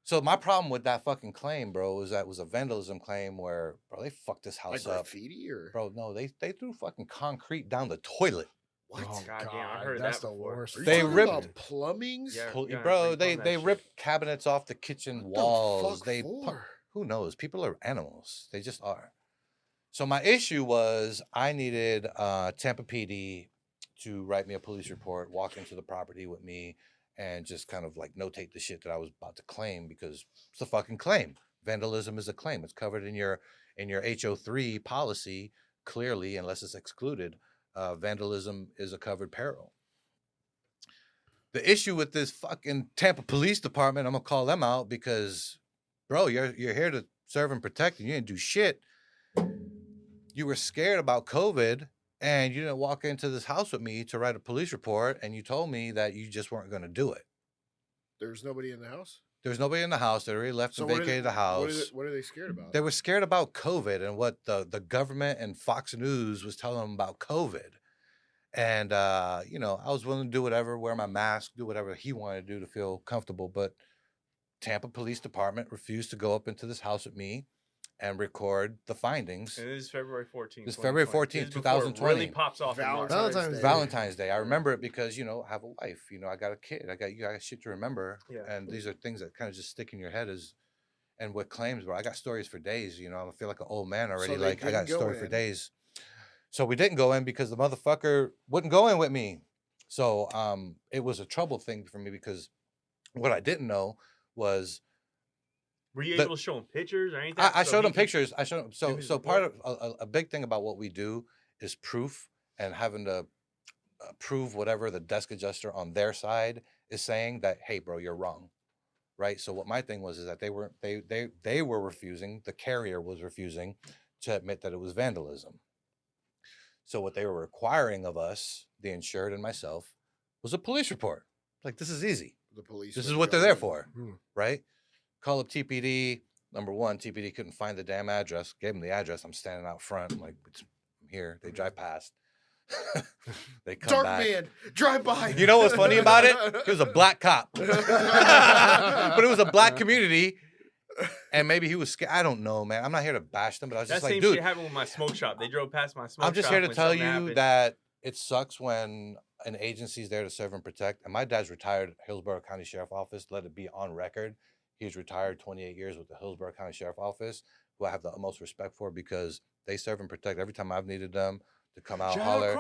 So my problem with that fucking claim, bro, was that it was a vandalism claim where, bro, they fucked this house up. Graffiti or? Bro, no, they threw fucking concrete down the toilet. What? Oh, God damn, I heard that's the worst. They ripped plumbings. Yeah, bro, they ripped cabinets off the kitchen walls. The fuck who knows? People are animals. They just are. So my issue was I needed Tampa PD to write me a police report, walk into the property with me, and just kind of like notate the shit that I was about to claim because it's a fucking claim. Vandalism is a claim. It's covered in your HO3 policy clearly, unless it's excluded. Vandalism is a covered peril. The issue with this fucking Tampa Police Department, I'm gonna call them out because, bro, you're here to serve and protect, and you didn't do shit. You were scared about COVID and you didn't walk into this house with me to write a police report, and you told me that you just weren't going to do it. There was nobody in the house? There was nobody in the house. They already left and vacated the house. What are they scared about? They were scared about COVID and what the government and Fox News was telling them about COVID. And, I was willing to do whatever, wear my mask, do whatever he wanted to do to feel comfortable. But Tampa Police Department refused to go up into this house with me and record the findings. And this is February 14th. This is February 14th, 2020. Really pops off. Valentine's Day. I remember it because, you know, I have a wife. You know, I got a kid. I got shit to remember. Yeah. And these are things that kind of just stick in your head and with claims, bro. I got stories for days. You know, I feel like an old man already. So like I got story for days. So we didn't go in because the motherfucker wouldn't go in with me. So it was a trouble thing for me because what I didn't know was. Were you able to show him pictures or anything? I showed him pictures. I showed him. So part of a big thing about what we do is proof and having to prove whatever the desk adjuster on their side is saying that, hey, bro, you're wrong. Right. So what my thing was is that they were refusing. The carrier was refusing to admit that it was vandalism. So what they were requiring of us, the insured and myself, was a police report. Like, this is easy. The police. This is what they're there for. Right. Call up TPD. Number one, TPD couldn't find the damn address. Gave them the address. I'm standing out front. I'm like, I'm here. They drive past. They come Dark back. man, drive by. You know what's funny about it? He was a black cop, but it was a black community, and maybe he was scared. I don't know, man. I'm not here to bash them, but I was just like, dude. That same shit happened with my smoke shop. They drove past my smoke shop. I'm just here to tell you happened. that it sucks when an agency's there to serve and protect. And my dad's retired Hillsborough County Sheriff Office. Let it be on record. He's retired 28 years with the Hillsborough County Sheriff Office, who I have the utmost respect for because they serve and protect every time I've needed them to come out and holler.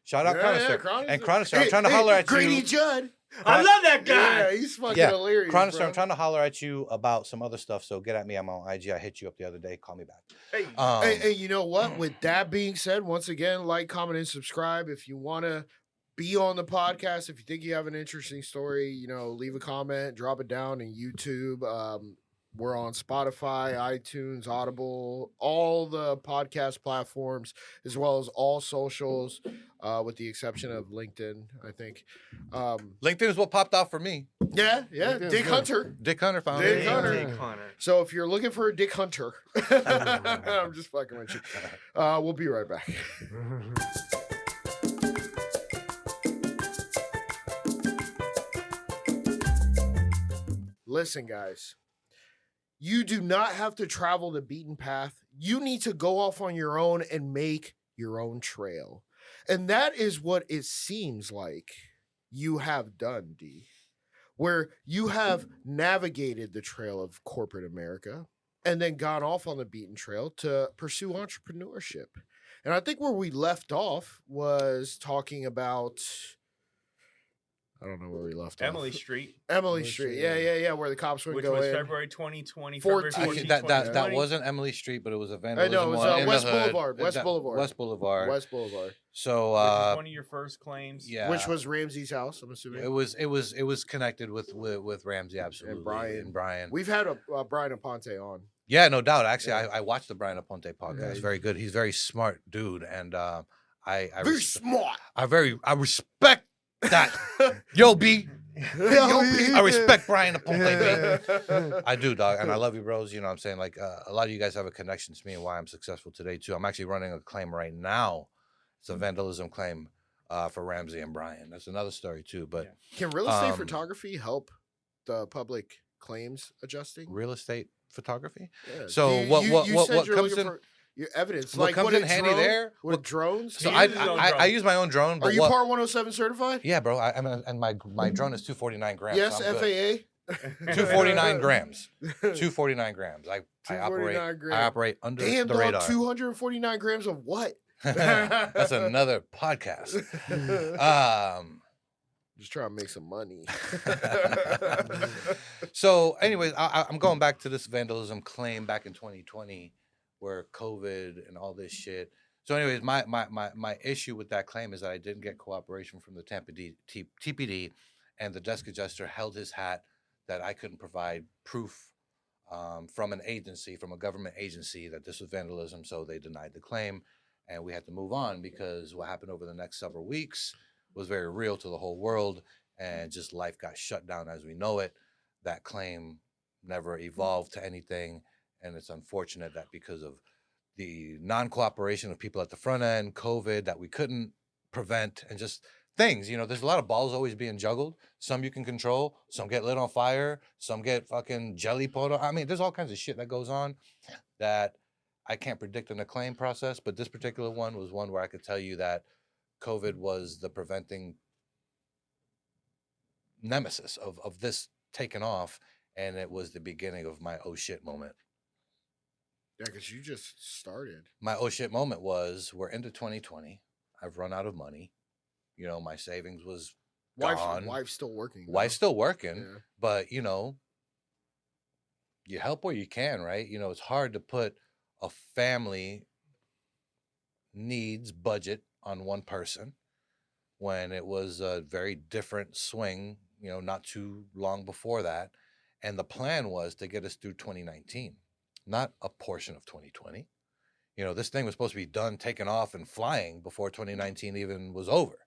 Shout out Chronister. And Chronister, I'm trying to holler at Grady you. Judd. I love that guy. Yeah, he's fucking hilarious. Chronister, bro. I'm trying to holler at you about some other stuff. So get at me. I'm on IG. I hit you up the other day. Call me back. Hey. Hey, you know what? With that being said, once again, like, comment, and subscribe. If you want to be on the podcast, if you think you have an interesting story, you know, leave a comment, drop it down in YouTube. We're on Spotify, iTunes, Audible, all the podcast platforms, as well as all socials, with the exception of LinkedIn, I think. LinkedIn is what popped out for me. Yeah. LinkedIn's Dick good. Hunter. Dick Hunter found Dick it. Hunter. So if you're looking for a Dick Hunter, I'm just fucking with you. We'll be right back. Listen, guys. You do not have to travel the beaten path. You need to go off on your own and make your own trail. And that is what it seems like you have done, D. Where you have navigated the trail of corporate America and then gone off on the beaten trail to pursue entrepreneurship. And I think where we left off was talking about... I don't know where we left Emily off. Street. Emily Street. Yeah. Where the cops wouldn't Which go was in. February 2020. Actually, That wasn't Emily Street, but it was a vandalism. I know, it was one in West the hood. Boulevard. West Boulevard. West Boulevard. which So was one of your first claims. yeah, Which was Ramsey's house, I'm assuming. it was connected with Ramsey, absolutely, and Brian. We've had a Brian Aponte on. Yeah, no doubt. Actually, Yeah. I watched the Brian Aponte podcast. Yeah, It's very good. He's a very smart dude, and I Very smart. I respect that. Yo, B. I respect Brian Aponte, B. I do, dog, and I love you, bros. You know what I'm saying? Like, a lot of you guys have a connection to me and why I'm successful today, too. I'm actually running a claim right now. It's a vandalism claim for Ramsey and Brian. That's another story, too. But Can real estate photography help the public claims adjusting? real estate photography? Yeah. So You what said you're comes looking in? for your evidence? What Like comes what in a handy drone- there? with drones? So He I uses his own drone. I use my own drone. But Are you what, Part 107 certified? Yeah, bro. I mean, and my drone is 249 grams. Yes, so I'm good. FAA. 249 grams. 249 grams. I 249 grams. I operate under Damn, the dog, radar. 249 grams of what? That's another podcast. Just trying to make some money. So, anyways, I'm going back to this vandalism claim back in 2020, where COVID and all this shit. So, anyways, my issue with that claim is that I didn't get cooperation from the TPD, and the desk adjuster held his hat that I couldn't provide proof from an agency, from a government agency, that this was vandalism. So they denied the claim, and we had to move on because what happened over the next several weeks was very real to the whole world, and just life got shut down as we know it. That claim never evolved to anything, and it's unfortunate that because of the non-cooperation of people at the front end, COVID that we couldn't prevent, and just things, you know, there's a lot of balls always being juggled. Some you can control, some get lit on fire, some get fucking jelly photo. I mean, there's all kinds of shit that goes on that I can't predict in the claim process, but this particular one was one where I could tell you that COVID was the preventing nemesis of this taking off, and it was the beginning of my oh shit moment. Yeah, because you just started. My oh shit moment was we're into 2020. I've run out of money. You know, my savings was gone. Wife's still working. Wife's still working, Yeah. but you know, you help where you can, right? You know, it's hard to put a family needs budget on one person when it was a very different swing, you know, not too long before that. And the plan was to get us through 2019, not a portion of 2020. You know, this thing was supposed to be done, taken off and flying before 2019 even was over.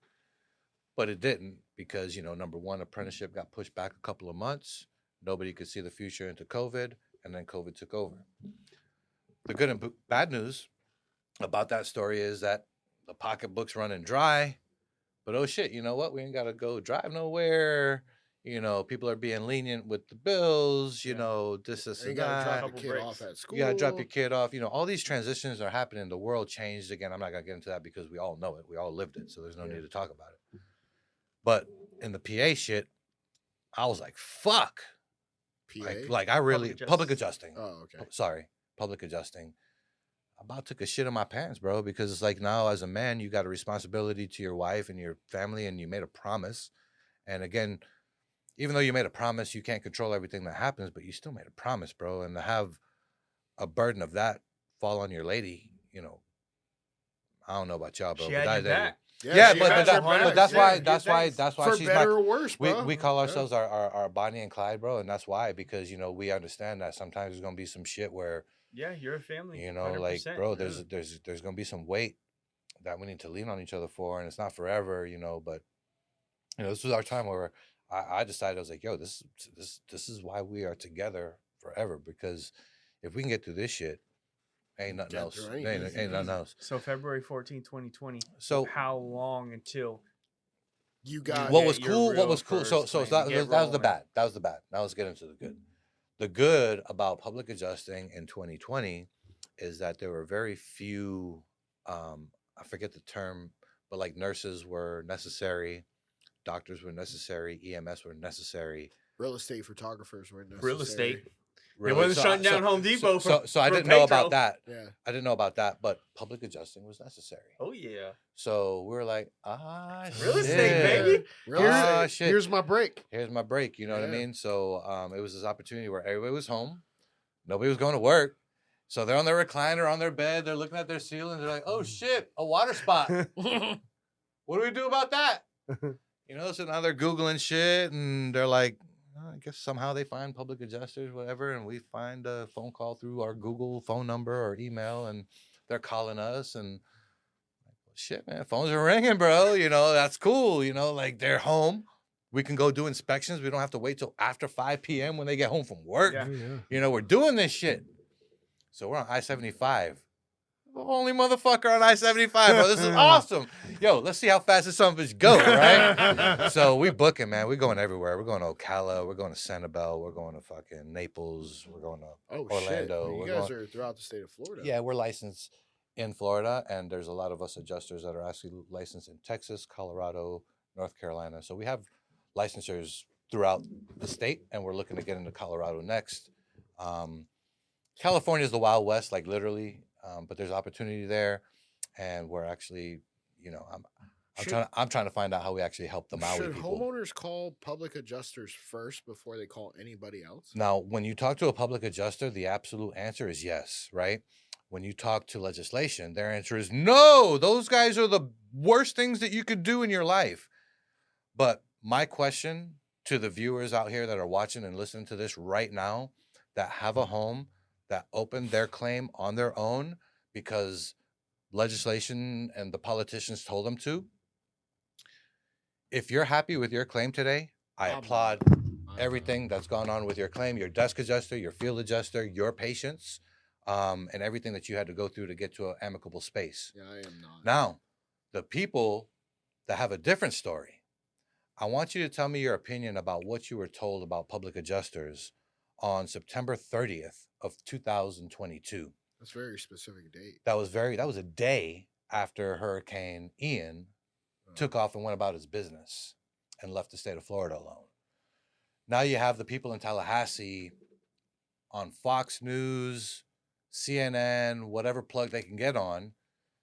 But it didn't because, you know, number one, apprenticeship got pushed back a couple of months. Nobody could see the future into COVID, and then COVID took over. The good and bad news about that story is that the pocketbook's running dry. But oh shit, you know what? We ain't got to go drive nowhere. You know, people are being lenient with the bills. You know, this You and got to that. drop a kid off at school. You got to drop your kid off. You know, all these transitions are happening. The world changed again. I'm not going to get into that because we all know it. We all lived it. So there's no need to talk about it. But in the PA shit, I was like, fuck. PA? Like I really, public adjusting. Oh, okay. Sorry, public adjusting. I about took a shit in my pants, bro, because it's like now as a man, you got a responsibility to your wife and your family, and you made a promise. And again, even though you made a promise, you can't control everything that happens, but you still made a promise, bro. And to have a burden of that fall on your lady, you know, I don't know about y'all, bro. She but had your back. Yeah, she but has your back. that's Yeah. why For she's better my, or worse, bro. we call ourselves our Bonnie and Clyde, bro, and that's why, because you know we understand that sometimes there's gonna be some shit where You're a family. you know, like 100%, bro, there's gonna be some weight that we need to lean on each other for, and it's not forever, you know. But you know, this was our time where I decided I was like, yo, this is why we are together forever, because if we can get through this shit. Ain't nothing else. Ain't nothing else. So February 14, 2020. So how long until you got what was cool? What was cool? So that was the bad. That was the bad. Now let's get into the good. The good about public adjusting in 2020 is that there were very few. I forget the term, but like nurses were necessary, doctors were necessary, EMS were necessary. Real estate photographers were necessary. real estate. Really. It wasn't shutting down Home Depot. So I didn't know about that. Yeah. I didn't know about that, but public adjusting was necessary. Oh yeah. So we were like, real estate, baby. Shit. Here's my break. Here's my break. You know what I mean? So it was this opportunity where everybody was home, nobody was going to work, so they're on their recliner, on their bed, they're looking at their ceiling, they're like, oh shit, a water spot. What do we do about that? You know, so now they're Googling shit, and they're like, I guess somehow they find public adjusters, whatever, and we find a phone call through our Google phone number or email, and they're calling us, and like, well, shit, man, phones are ringing, bro. You know, that's cool. You know, like they're home. We can go do inspections. We don't have to wait till after 5 p.m. when they get home from work. Yeah. You know, we're doing this shit. So we're on I-75. The only motherfucker on I-75, bro. This is awesome. Yo, let's see how fast this son of a bitch go, right? So we booking, man. We're going everywhere. We're going to Ocala. We're going to Sanibel. We're going to fucking Naples. We're going to Orlando. Shit. You guys are throughout the state of Florida. Yeah, we're licensed in Florida, and there's a lot of us adjusters that are actually licensed in Texas, Colorado, North Carolina. So we have licensures throughout the state, and we're looking to get into Colorado next. California is the Wild West, like literally. But there's opportunity there, and we're actually, you know, I'm trying to find out how we actually help the Maui Should people. homeowners call public adjusters first before they call anybody else? Now, when you talk to a public adjuster, the absolute answer is yes, right? When you talk to legislation, their answer is no. Those guys are the worst things that you could do in your life. But my question to the viewers out here that are watching and listening to this right now, that have a home, that opened their claim on their own because legislation and the politicians told them to. If you're happy with your claim today, I applaud everything that's gone on with your claim, your desk adjuster, your field adjuster, your patience, and everything that you had to go through to get to an amicable space. Yeah, I am not. Now, the people that have a different story, I want you to tell me your opinion about what you were told about public adjusters on September 30th of 2022. That's a very specific date. That was a day after Hurricane Ian took off and went about his business and left the state of Florida alone. Now you have the people in Tallahassee on Fox News, CNN, whatever plug they can get on,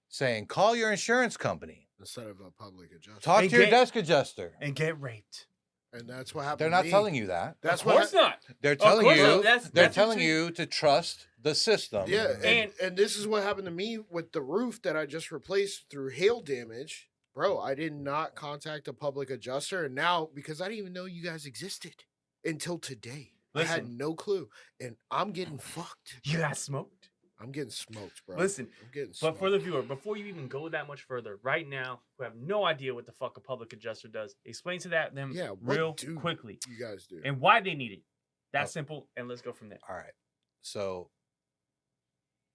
saying, call your insurance company. Instead of a public adjuster. Talk to your desk adjuster. And get raped. And that's what happened. They're not telling you that. That's of course not. They're telling you. They're that's telling you to trust the system. Yeah, and this is what happened to me with the roof that I just replaced through hail damage. Bro, I did not contact a public adjuster, and now because I didn't even know you guys existed until today. I had no clue, and I'm getting fucked. You got smoked. I'm getting smoked, bro. Listen, I'm getting smoked. But for the viewer, before you even go that much further, right now, who have no idea what the fuck a public adjuster does, explain to them real quickly. You guys do. And why they need it. That's simple, and let's go from there. All right. So,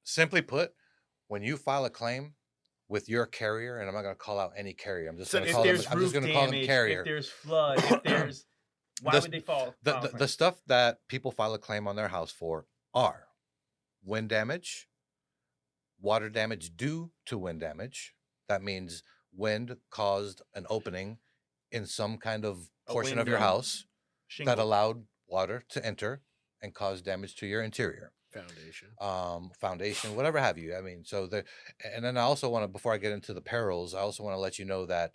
simply put, when you file a claim with your carrier, and I'm not going to call out any carrier. I'm just going to call them carrier. If there's flood, if there's why would they file the stuff that people file a claim on their house for are wind damage, water damage due to wind damage. That means wind caused an opening in some kind of portion of your house that allowed water to enter and cause damage to your interior. Foundation, whatever have you. I mean, and then I also want to, before I get into the perils, I also want to let you know that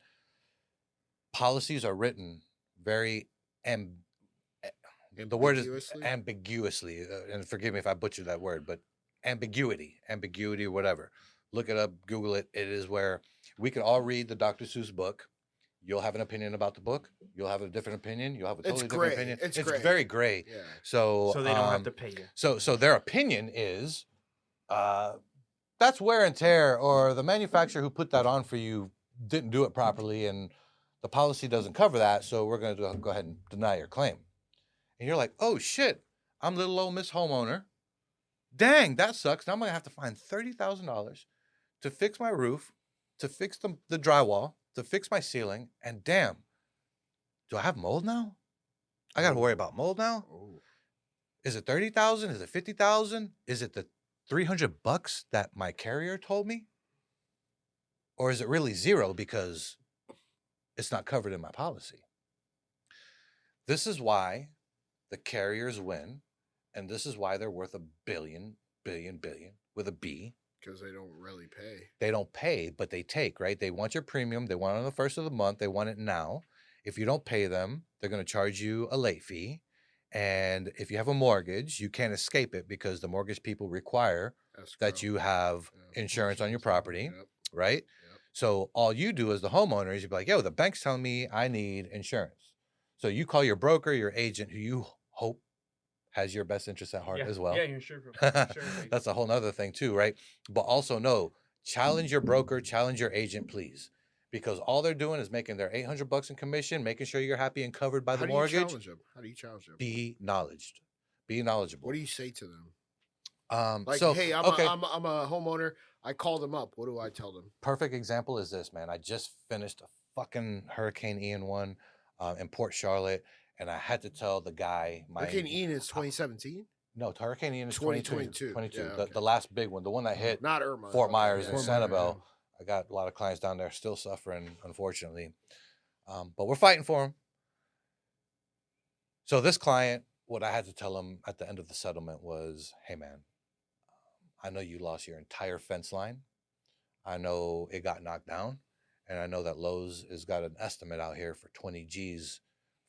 policies are written very the word is ambiguously, and forgive me if I butchered that word, but ambiguity or whatever. Look it up, Google it. It is where we can all read the Dr. Seuss book. You'll have an opinion about the book. You'll have a different opinion. You'll have a totally different opinion. It's very gray. Yeah. So they don't have to pay you. So their opinion is, that's wear and tear, or the manufacturer who put that on for you didn't do it properly, and the policy doesn't cover that, so we're going to go ahead and deny your claim. And you're like, oh, shit, I'm little old Miss Homeowner. Dang, that sucks. Now I'm going to have to find $30,000 to fix my roof, to fix the drywall, to fix my ceiling, and damn, do I have mold now? I got to worry about mold now? Is it 30,000? Is it 50,000? Is it the $300 that my carrier told me? Or is it really zero because it's not covered in my policy? This is why the carriers win, and this is why they're worth $1 billion with a B. Because they don't really pay. They don't pay, but they take, right? They want your premium. They want it on the first of the month. They want it now. If you don't pay them, they're going to charge you a late fee. And if you have a mortgage, you can't escape it because the mortgage people require that you have insurance on your property, right? Yep. So all you do as the homeowner is you'd be like, yo, the bank's telling me I need insurance. So you call your broker, your agent, who you hope has your best interest at heart as well. Yeah, you're sure. That's a whole nother thing too, right? But also challenge your broker, challenge your agent, please. Because all they're doing is making their $800 in commission, making sure you're happy and covered by the mortgage. How do you challenge them? Be knowledgeable. What do you say to them? Hey, I'm a homeowner. I call them up. What do I tell them? Perfect example is this, man. I just finished a fucking Hurricane Ian one in Port Charlotte, and I had to tell the guy. Hurricane Ian is 2017? No, Hurricane Ian is 2022. Yeah, okay. The last big one, the one that hit not Irma, Fort Myers and Sanibel. Yeah. I got a lot of clients down there still suffering, unfortunately. But we're fighting for them. So this client, what I had to tell him at the end of the settlement was, hey, man, I know you lost your entire fence line. I know it got knocked down. And I know that Lowe's has got an estimate out here for 20 G's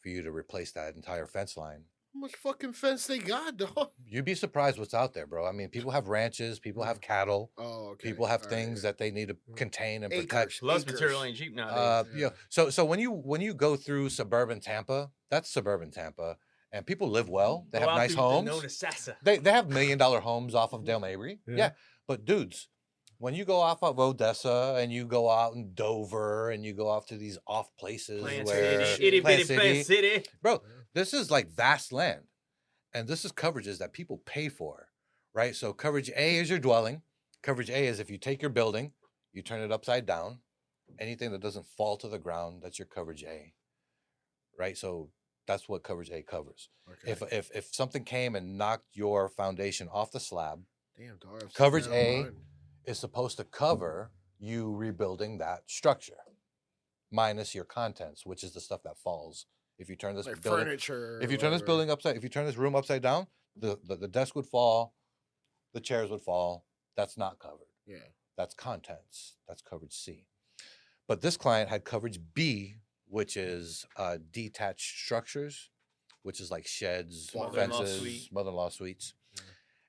for you to replace that entire fence line. How much fucking fence they got, dog? You'd be surprised what's out there, bro. I mean, people have ranches, people have cattle. Oh, okay. People have things that they need to contain and protect. Love's material ain't cheap nowadays. Yeah. So when you go through suburban Tampa, that's suburban Tampa, and people live well. They have nice homes. They have $1 million homes off of Del Mabry. Yeah. But dudes, when you go off of Odessa and you go out in Dover and you go off to these off places Plant City, bro, this is like vast land, and this is coverages that people pay for, right? So coverage A is your dwelling. Coverage A is if you take your building, you turn it upside down, anything that doesn't fall to the ground, that's your coverage A, right? So that's what coverage A covers. Okay. If something came and knocked your foundation off the slab, Damn, dog. Coverage A is supposed to cover you rebuilding that structure, minus your contents, which is the stuff that falls. If you turn this like building, furniture. if you turn this building upside, if you turn this room upside down, the desk would fall, the chairs would fall. That's not covered. Yeah. That's contents. That's coverage C. But this client had coverage B, which is detached structures, which is like sheds, Mother-in-law fences, suite. mother-in-law suites.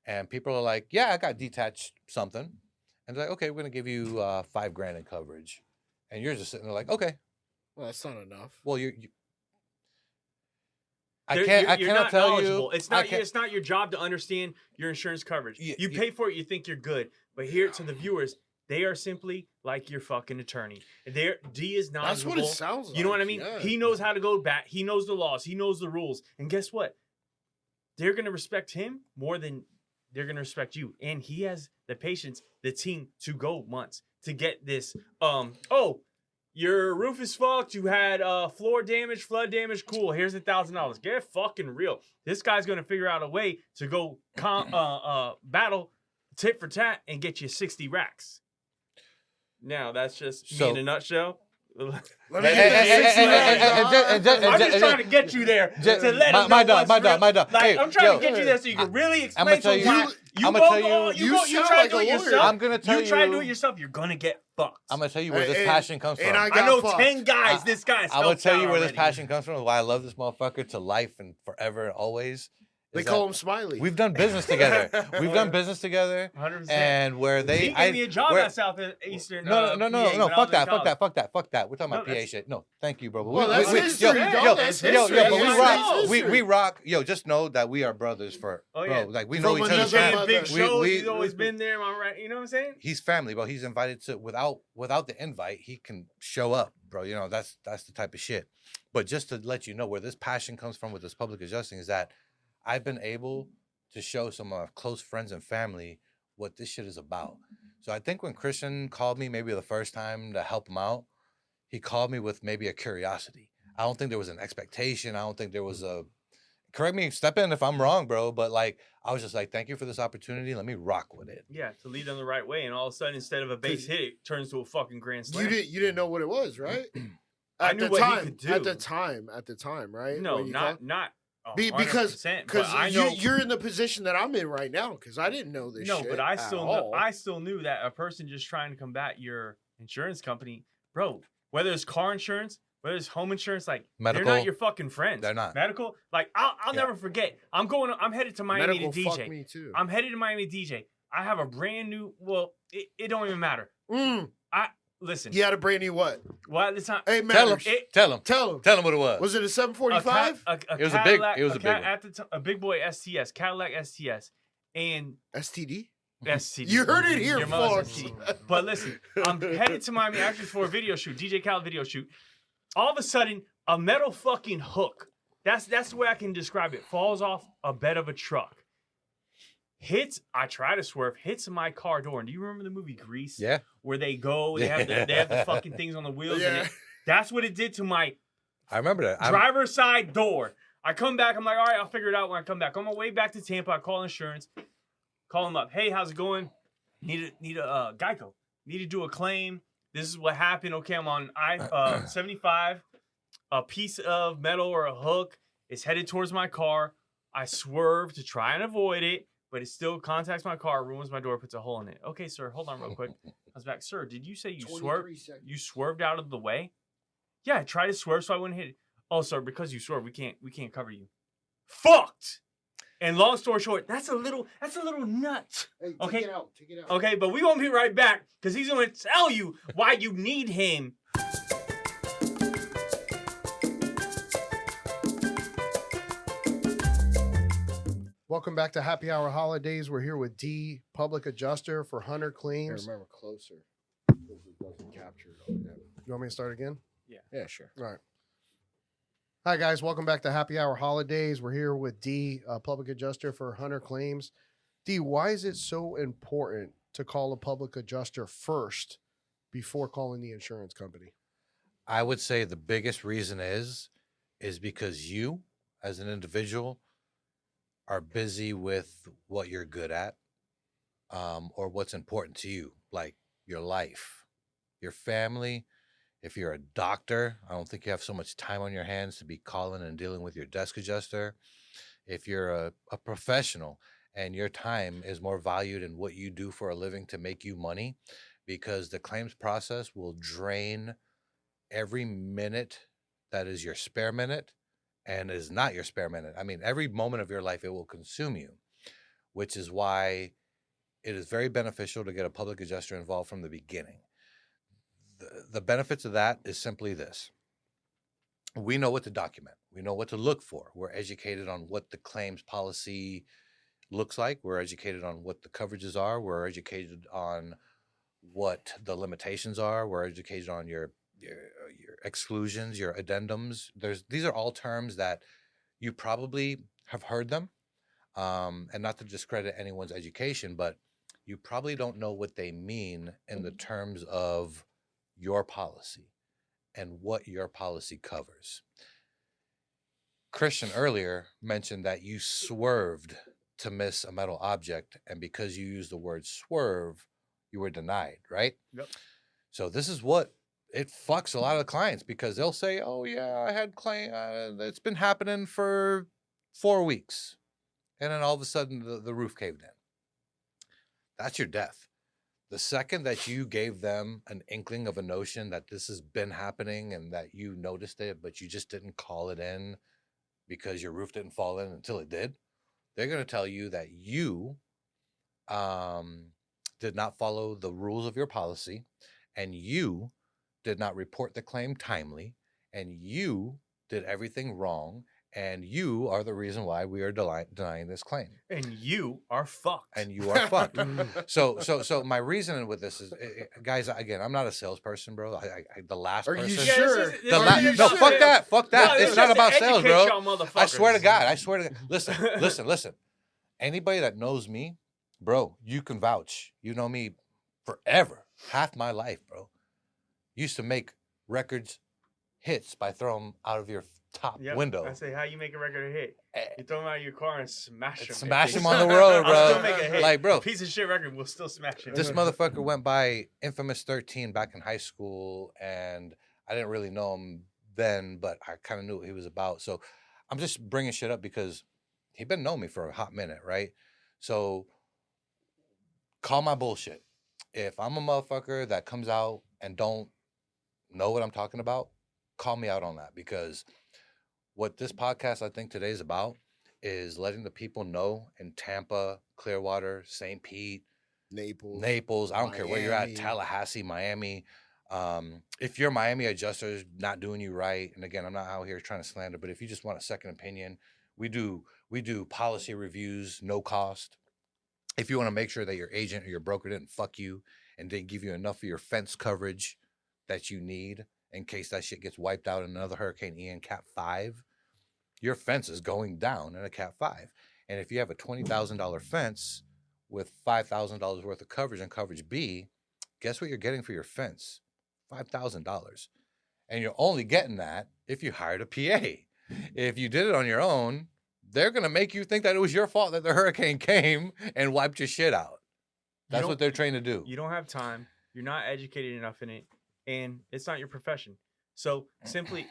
And people are like, yeah, I got detached something. And they're like, okay, we're going to give you $5,000 in coverage. And you're just sitting there like, okay. Well, that's not enough. Well, I You're cannot not tell knowledgeable. you. It's not your job to understand your insurance coverage. You pay for it, you think you're good. But here to the viewers, they are simply like your fucking attorney. D is knowledgeable. That's what it sounds like. You know what I mean? Yeah. He knows how to go back. He knows the laws. He knows the rules. And guess what? They're going to respect him more than they're going to respect you. And he has the patience, the team to go months to get this. Your roof is fucked. You had floor damage, flood damage. Cool. Here's $1,000. Get fucking real. This guy's going to figure out a way to go battle tit for tat and get you 60 racks. Now, that's just me in a nutshell. I'm just trying to get you there to let him know what's real. My dog. Like, I'm trying to get you there so you can really explain to him. You try to do it yourself. I'm gonna tell you. You try to do it yourself. You're gonna get fucked. I'm gonna tell you where this passion comes from. I know 10 guys. This guy's. I'm gonna tell you where this passion comes from. Why I love this motherfucker to life and forever and always. They call him Smiley. We've done business together. 100%. And where he gave me a job at Southeastern. No. Fuck that. We're talking about PA shit. No, thank you, bro. Well, that's history, dog. That's history. But we rock. Yo, just know that we are brothers bro. Like we know each other's family. Big Show, he's always been there. Am I right? You know what I'm saying? He's family, bro. He's invited to without the invite, he can show up, bro. You know that's the type of shit. But just to let you know where this passion comes from with this public adjusting is that I've been able to show some of my close friends and family what this shit is about. So I think when Christian called me maybe the first time to help him out, he called me with maybe a curiosity. I don't think there was an expectation. I don't think there was correct me, step in if I'm wrong, bro. But like, I was just like, thank you for this opportunity. Let me rock with it. Yeah, to lead them the right way. And all of a sudden, instead of a base hit, it turns to a fucking grand slam. You didn't know what it was, right? I knew what he could do. At the time, right? No, not. Because you're in the position that I'm in right now because I didn't know this shit. No, but I still knew that a person just trying to combat your insurance company, bro, whether it's car insurance, whether it's home insurance, like medical, they're not your fucking friends. They're not. Medical, like I'll never forget. I'm headed to Miami to DJ. Fuck me too. I'm headed to Miami to DJ. I have a brand new, it don't even matter. Listen. You had a brand new what? Well, at the time. Hey, tell him what it was. Was it a 745? It was Cadillac, a big one. At the time, a big boy STS, Cadillac STS, and STD. STD. You heard it here, folks. But listen, I'm headed to Miami actually for a video shoot, DJ Khaled video shoot. All of a sudden, a metal fucking hook. That's the way I can describe it. Falls off a bed of a truck. I try to swerve, hits my car door. And do you remember the movie Grease? Yeah. Where they go, they have the fucking things on the wheels. Yeah. And that's what it did to my I remember that. driver's side door. I come back, I'm like, all right, I'll figure it out when I come back. On my way back to Tampa, I call insurance, call them up. Hey, how's it going? Need a Geico. Need to do a claim. This is what happened. Okay, I'm on I-75. A piece of metal or a hook is headed towards my car. I swerve to try and avoid it. But it still contacts my car, ruins my door, puts a hole in it. Okay, sir, hold on real quick. I was back. Sir, did you say you swerved out of the way? Yeah, I tried to swerve so I wouldn't hit it. Oh, sir, because you swerved, we can't cover you. Fucked. And long story short, that's a little nut. Hey, okay, take it out. Okay, but we gonna be right back because he's gonna tell you why you need him. Welcome back to Happy Hour Holidaze. We're here with D, public adjuster for Hunter Claims. Remember, closer. It doesn't capture it. You want me to start again? Yeah, sure. All right. Hi, guys. Welcome back to Happy Hour Holidaze. We're here with D, public adjuster for Hunter Claims. D, why is it so important to call a public adjuster first before calling the insurance company? I would say the biggest reason is because you, as an individual, are busy with what you're good at. or what's important to you, like your life, your family. If you're a doctor, I don't think you have so much time on your hands to be calling and dealing with your desk adjuster. If you're a professional and your time is more valued in what you do for a living to make you money, because the claims process will drain every minute that is your spare minute and is not your spare minute. I mean, every moment of your life, it will consume you, which is why it is very beneficial to get a public adjuster involved from the beginning. The benefits of that is simply this. We know what to document. We know what to look for. We're educated on what the claims policy looks like. We're educated on what the coverages are. We're educated on what the limitations are. We're educated on your exclusions, your addendums. These are all terms that you probably have heard them. And not to discredit anyone's education, but you probably don't know what they mean in the terms of your policy and what your policy covers. Christian earlier mentioned that you swerved to miss a metal object, and because you used the word swerve, you were denied, right? Yep. So this is what it fucks a lot of the clients, because they'll say, oh yeah, I had claim, it's been happening for 4 weeks. And then all of a sudden the roof caved in. That's your death. The second that you gave them an inkling of a notion that this has been happening and that you noticed it, but you just didn't call it in because your roof didn't fall in until it did, they're going to tell you that you did not follow the rules of your policy, and you did not report the claim timely, and you did everything wrong, and you are the reason why we are denying this claim. And you are fucked. And you are fucked. So my reasoning with this is, guys, again, I'm not a salesperson, bro. The last Are person. you sure? No, fuck that. Fuck that. No, it's not about sales, bro. I swear to God. Listen. Anybody that knows me, bro, you can vouch. You know me forever. Half my life, bro. Used to make records hits by throwing them out of your top window. I say, how you make a record hit? You throw them out of your car and smash them. Smash them on the road, bro. I'll still make a hit. Like, bro, a piece of shit record will still smash it. This motherfucker went by Infamous 13 back in high school, and I didn't really know him then, but I kind of knew what he was about. So I'm just bringing shit up because he been knowing me for a hot minute, right? So call my bullshit. If I'm a motherfucker that comes out and don't know what I'm talking about, call me out on that, because what this podcast, I think, today is about is letting the people know in Tampa, Clearwater, St. Pete, Naples. I don't care where you're at, Tallahassee, Miami. If your Miami adjuster is not doing you right, and again, I'm not out here trying to slander, but if you just want a second opinion, we do policy reviews, no cost. If you want to make sure that your agent or your broker didn't fuck you and didn't give you enough of your fence coverage that you need in case that shit gets wiped out in another Hurricane Ian Cat 5, your fence is going down in a Cat 5. And if you have a $20,000 fence with $5,000 worth of coverage and coverage B, guess what you're getting for your fence? $5,000. And you're only getting that if you hired a PA. If you did it on your own, they're going to make you think that it was your fault that the hurricane came and wiped your shit out. That's what they're trained to do. You don't have time. You're not educated enough in it. And it's not your profession. So simply,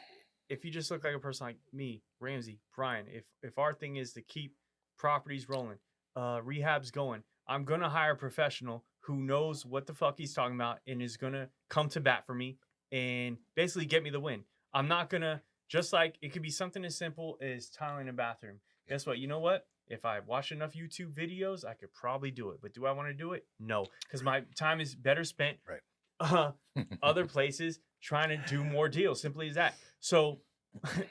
if you just look like a person like me, Ramsey, Brian, if our thing is to keep properties rolling, rehabs going, I'm going to hire a professional who knows what the fuck he's talking about and is going to come to bat for me and basically get me the win. I'm not going to, just like it could be something as simple as tiling a bathroom. Guess what? You know what? If I watch enough YouTube videos, I could probably do it. But do I want to do it? No, because my time is better spent other places trying to do more deals. Simply as that. So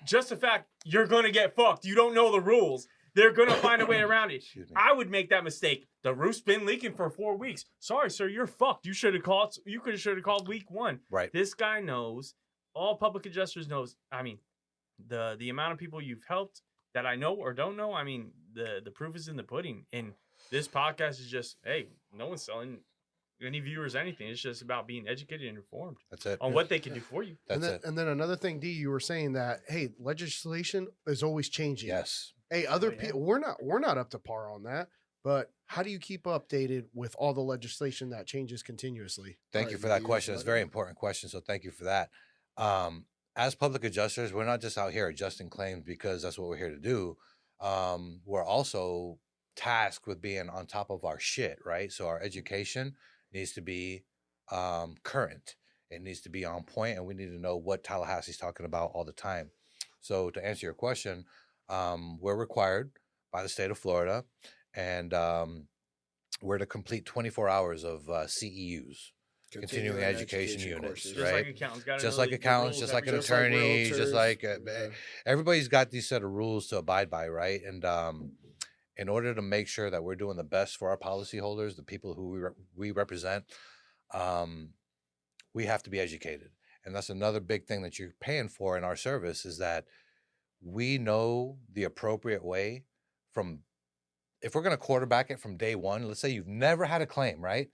just the fact you're going to get fucked. You don't know the rules. They're going to find a way around it. I would make that mistake. The roof's been leaking for 4 weeks. Sorry, sir, you're fucked. You should have called. You should have called week 1. Right. This guy knows. All public adjusters knows. I mean, the amount of people you've helped that I know or don't know. I mean, the proof is in the pudding. And this podcast is just, hey, no one's selling any viewers anything. It's just about being educated and informed. That's it. On what they can do for you. And then another thing, D, you were saying that, hey, legislation is always changing. Yes. Hey, people, we're not up to par on that. But how do you keep updated with all the legislation that changes continuously? Thank you for that question. It's a very important question. So thank you for that. As public adjusters, we're not just out here adjusting claims because that's what we're here to do. We're also tasked with being on top of our shit, right? So our education needs to be current. It needs to be on point, and we need to know what Tallahassee's talking about all the time. So to answer your question, we're required by the state of Florida, and we're to complete 24 hours of CEUs, continuing education units, Just right? like accountants, gotta Just know like the accountants, rules just like an every day. attorney, just realtors. like Yeah. everybody's got these set of rules to abide by, right? And in order to make sure that we're doing the best for our policyholders, the people who we represent, we have to be educated. And that's another big thing that you're paying for in our service, is that we know the appropriate way from, if we're going to quarterback it from day one. Let's say you've never had a claim, right?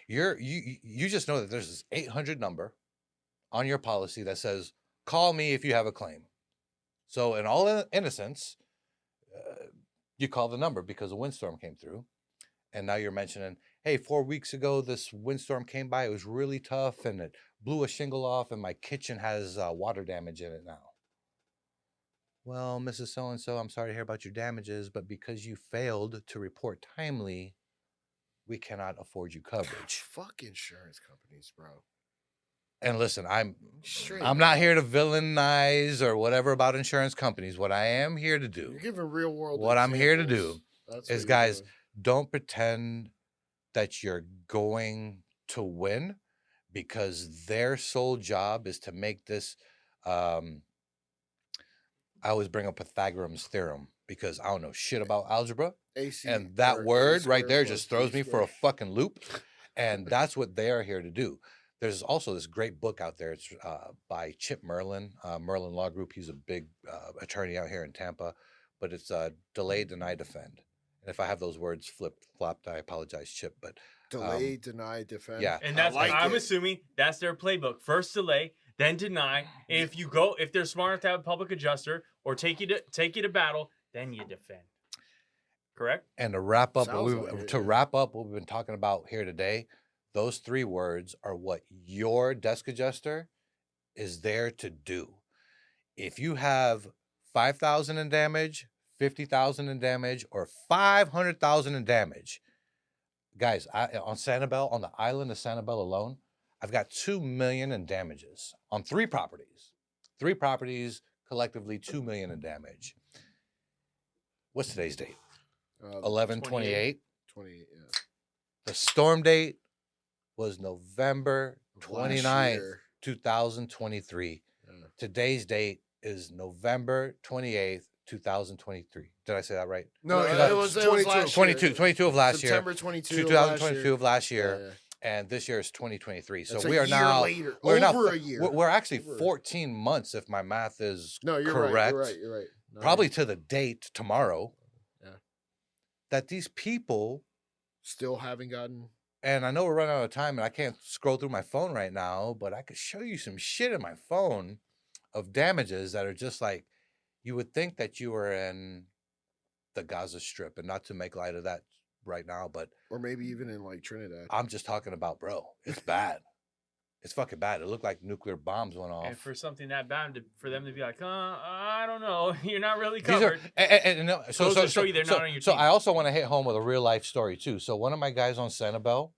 You just know that there's this 800 number on your policy that says, call me if you have a claim. So in all innocence, you call the number because a windstorm came through. And now you're mentioning, hey, 4 weeks ago, this windstorm came by. It was really tough and it blew a shingle off and my kitchen has water damage in it now. Well, Mrs. So-and-so, I'm sorry to hear about your damages, but because you failed to report timely, we cannot afford you coverage. Fuck insurance companies, bro. And listen, I'm Straight not up. here to villainize or whatever about insurance companies. What I am here to do, You're giving real world. what I'm here to do examples. That's is, what you're guys, doing. don't pretend that you're going to win, because their sole job is to make this. I always bring up Pythagorean's theorem because I don't know shit about algebra. AC, And that or word A right there squared just plus throws B me for a squared. fucking loop. And that's what they are here to do. There's also this great book out there. It's by Chip Merlin, Merlin Law Group. He's a big attorney out here in Tampa, but it's Delay, Deny, Defend. And if I have those words flopped, I apologize, Chip. But Delay, deny, defend. yeah. And that's I like I'm it. assuming that's their playbook. First delay, then deny. And if they're smart enough to have a public adjuster or take you to battle, then you defend. Correct? And to wrap up Sounds like it, yeah. wrap up what we've been talking about here today, those three words are what your desk adjuster is there to do. If you have 5,000 in damage, 50,000 in damage, or 500,000 in damage, guys, on Sanibel, on the island of Sanibel alone, I've got 2 million in damages on 3 properties. 3 properties, collectively 2 million in damage. What's today's date? 11/28. 28, yeah. The storm date was November Of last 29th, year. 2023. Yeah. Today's date is November 28th, 2023. Did I say that right? No, it was 22. last 22, year. 22 of last September year. 22 2022 of last year. Yeah, yeah. And this year is 2023. So That's we a are year now later. we're now Over a year. We're actually Over. 14 months if my math is No, you're correct. right. You're right. No, Probably to the date tomorrow. Yeah. That these people, still haven't gotten. and I know we're running out of time and I can't scroll through my phone right now, but I could show you some shit in my phone of damages that are just like, you would think that you were in the Gaza Strip, and not to make light of that right now, but Or maybe even in like Trinidad. I'm just talking about, bro, it's bad. It's fucking bad. It looked like nuclear bombs went off. And for something that bad, for them to be like, I don't know, you're not really These are, covered. and no, Goes to show you they're not on your so team. I also want to hit home with a real life story too. So one of my guys on Sanibel.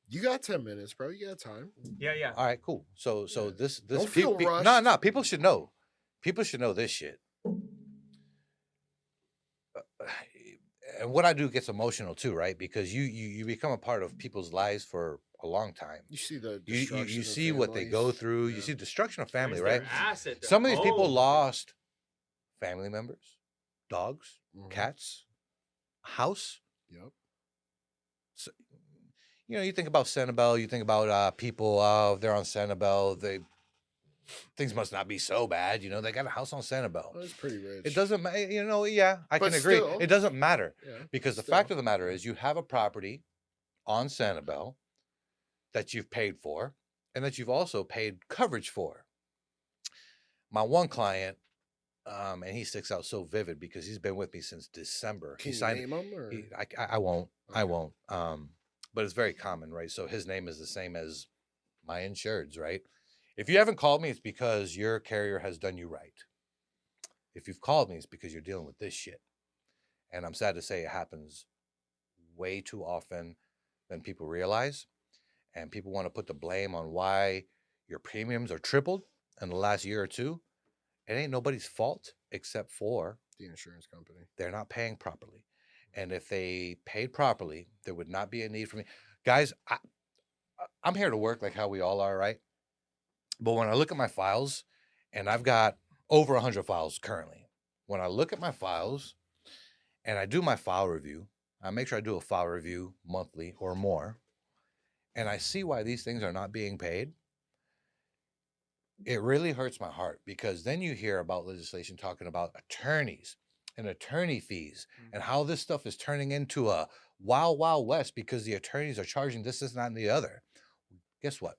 You got 10 minutes, bro. You got time. Yeah. All right, cool. So Yeah. this Don't feel rushed. no, people should know. People should know this shit. And what I do gets emotional too, right? Because you become a part of people's lives for a long time. You see the You destruction of see what they go families. through. You Yeah. see destruction of family, It's right? their asset, their Some of these people home. lost family members, dogs, Mhm. cats, house. Yep. So, you think about Sanibel, you think about people, they're on Sanibel, things must not be so bad. They got a house on Sanibel. Well, it's pretty rich. It doesn't matter, yeah, I But can agree. still. It doesn't matter Yeah. because the still. fact of the matter is you have a property on Sanibel that you've paid for and that you've also paid coverage for. My one client, And he sticks out so vivid because he's been with me since December. Can he you signed, name him? Or? I won't. I Okay. won't. But it's very common, right? So his name is the same as my insureds, right? If you haven't called me, it's because your carrier has done you right. If you've called me, it's because you're dealing with this shit. And I'm sad to say it happens way too often than people realize. And people want to put the blame on why your premiums are tripled in the last year or two. It ain't nobody's fault except for The insurance company. they're not paying properly. And if they paid properly, there would not be a need for me. Guys, I'm here to work like how we all are, right? But when I look at my files, and I've got over 100 files currently, when I look at my files and I do my file review, I make sure I do a file review monthly or more, and I see why these things are not being paid. It really hurts my heart because then you hear about legislation talking about attorneys and attorney fees and how this stuff is turning into a wild, wild west because the attorneys are charging this, that, and the other. Guess what?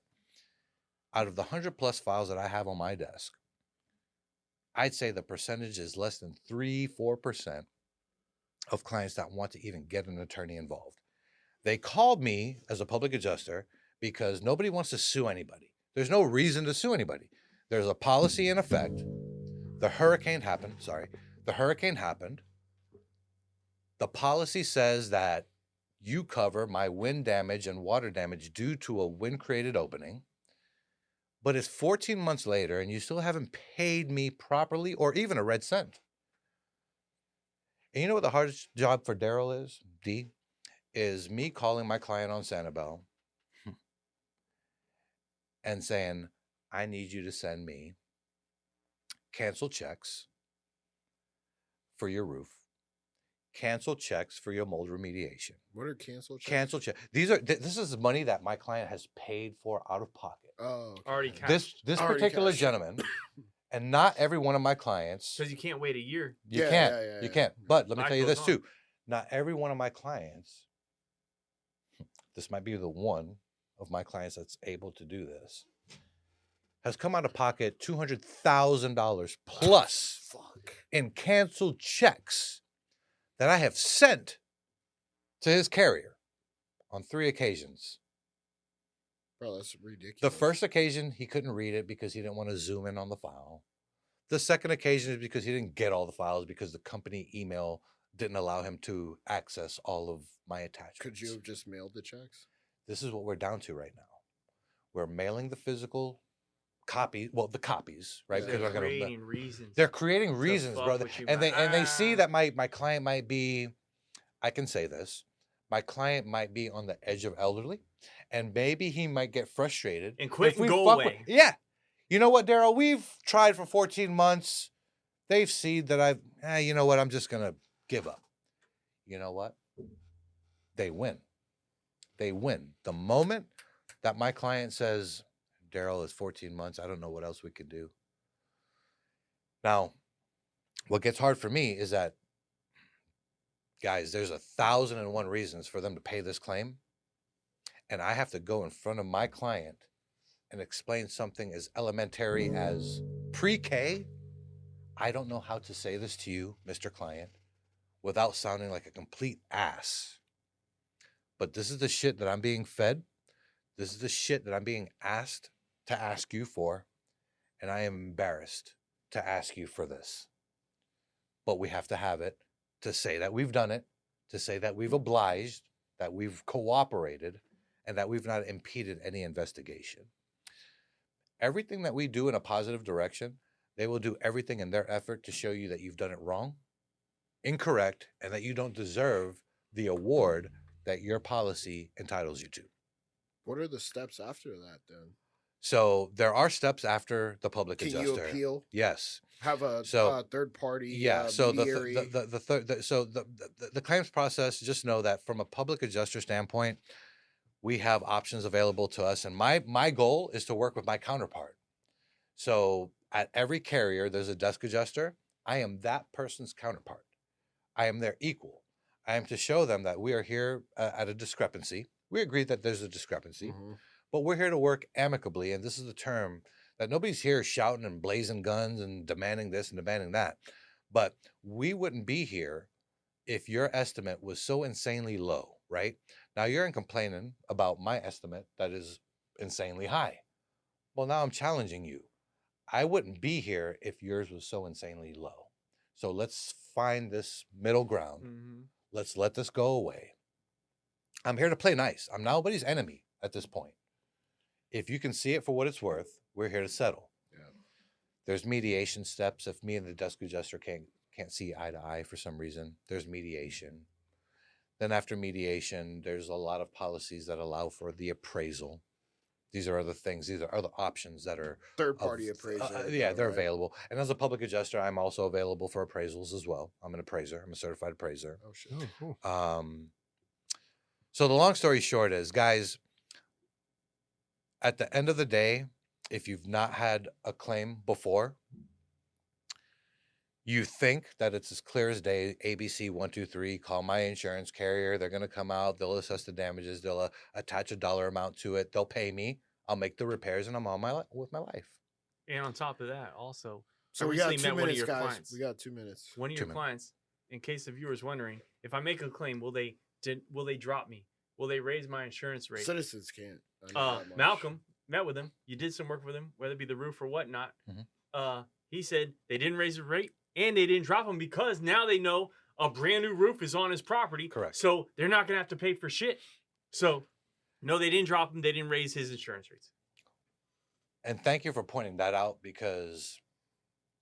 Out of the 100+ files that I have on my desk, I'd say the percentage is less than 3-4% of clients that want to even get an attorney involved. They called me as a public adjuster because nobody wants to sue anybody. There's no reason to sue anybody. There's a policy in effect. The hurricane happened. The policy says that you cover my wind damage and water damage due to a wind-created opening. But it's 14 months later and you still haven't paid me properly or even a red cent. And you know what the hardest job for Darryl is, D? Is me calling my client on Sanibel and saying, I need you to send me cancel checks for your roof, cancel checks for your mold remediation. What are cancel checks? Cancel check. This is money that my client has paid for out of pocket. Oh, okay. Already cashed. This Already particular cashed. gentleman, and not every one of my clients. Because you can't wait a year. You Yeah, can't. yeah, yeah, You yeah. can't. But let me Life tell you goes this on. too. Not every one of my clients, this might be the one of my clients that's able to do this, has come out of pocket $200,000 plus Fuck. in canceled checks that I have sent to his carrier on 3 occasions. Bro, that's ridiculous. The first occasion, he couldn't read it because he didn't want to zoom in on the file. The second occasion is because he didn't get all the files because the company email didn't allow him to access all of my attachments. Could you have just mailed the checks? This is what we're down to right now. We're mailing the physical copy, well, the copies, right? Yeah. Because They're we're gonna, creating reasons. They fuck brother, with you, and man. they see that my client might be, I can say this, my client might be on the edge of elderly, and maybe he might get frustrated And quit if and we go fuck with- away. yeah, you know what, Darryl? We've tried for 14 months. They've seen that you know what? I'm just gonna give up. You know what? They win. They win. The moment that my client says, Darryl, it's 14 months. I don't know what else we could do. Now, what gets hard for me is that, guys, there's 1,001 reasons for them to pay this claim. And I have to go in front of my client and explain something as elementary as pre-K. I don't know how to say this to you, Mr. Client, without sounding like a complete ass. But this is the shit that I'm being fed. This is the shit that I'm being asked to ask you for. And I am embarrassed to ask you for this. But we have to have it to say that we've done it, to say that we've obliged, that we've cooperated, and that we've not impeded any investigation. Everything that we do in a positive direction, they will do everything in their effort to show you that you've done it wrong, incorrect, and that you don't deserve the award that your policy entitles you to. What are the steps after that then? So there are steps after the public Can adjuster. you appeal? Yes. Have a So- third party Yeah. So mediary? the claims process, just know that from a public adjuster standpoint, we have options available to us. And my goal is to work with my counterpart. So at every carrier, there's a desk adjuster. I am that person's counterpart. I am their equal. I am to show them that we are here at a discrepancy. We agree that there's a discrepancy, Mhm. but we're here to work amicably. And this is the term that nobody's here shouting and blazing guns and demanding this and demanding that. But we wouldn't be here if your estimate was so insanely low, right? Now you're complaining about my estimate that is insanely high. Well, now I'm challenging you. I wouldn't be here if yours was so insanely low. So let's find this middle ground. Mm-hmm. Let's let this go away. I'm here to play nice. I'm nobody's enemy at this point. If you can see it for what it's worth, we're here to settle. Yeah. There's mediation steps. If me and the desk adjuster can't see eye to eye for some reason, there's mediation. Then after mediation, there's a lot of policies that allow for the appraisal. These are other things. These are other options that are Third-party appraiser. yeah, they're available. And as a public adjuster, I'm also available for appraisals as well. I'm an appraiser. I'm a certified appraiser. Oh shit. Oh, cool. So the long story short is, guys, at the end of the day, if you've not had a claim before, you think that it's as clear as day, ABC 123, call my insurance carrier. They're going to come out. They'll assess the damages. They'll attach a dollar amount to it. They'll pay me. I'll make the repairs and I'm on with my life. And on top of that, also, So I we got recently 2 met one of minutes, your guys. clients. We got 2 minutes. One of 2 your minutes. clients, in case the viewers wondering, if I make a claim, will they drop me? Will they raise my insurance rate? Citizens can't. I know that much. Malcolm met with him. You did some work with him, whether it be the roof or whatnot. Mhm. He said they didn't raise the rate and they didn't drop him because now they know a brand new roof is on his property. Correct. So they're not going to have to pay for shit. So, no, they didn't drop him. They didn't raise his insurance rates. And thank you for pointing that out, because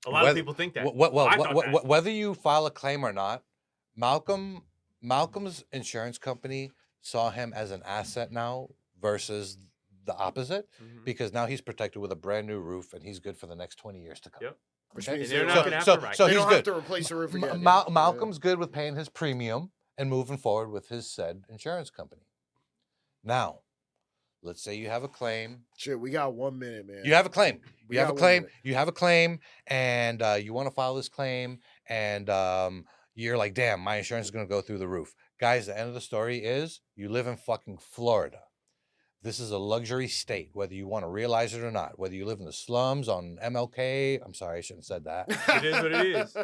A lot of people think that. whether you file a claim or not, Malcolm's insurance company saw him as an asset now versus the opposite, Mhm. because now he's protected with a brand new roof and he's good for the next 20 years to come. Yep. Which Okay? means they're they not gonna have to write. So they he's don't good. have to replace the roof again. Malcolm's good with paying his premium and moving forward with his said insurance company. Now, let's say you have a claim. Shit, we got 1 minute, man. You have a claim. We You have a got 1 claim. minute. You have a claim, and you want to file this claim, and you're like, damn, my insurance is going to go through the roof. Guys, the end of the story is you live in fucking Florida. This is a luxury state, whether you want to realize it or not. Whether you live in the slums on MLK, I'm sorry, I shouldn't have said that. It is what it is.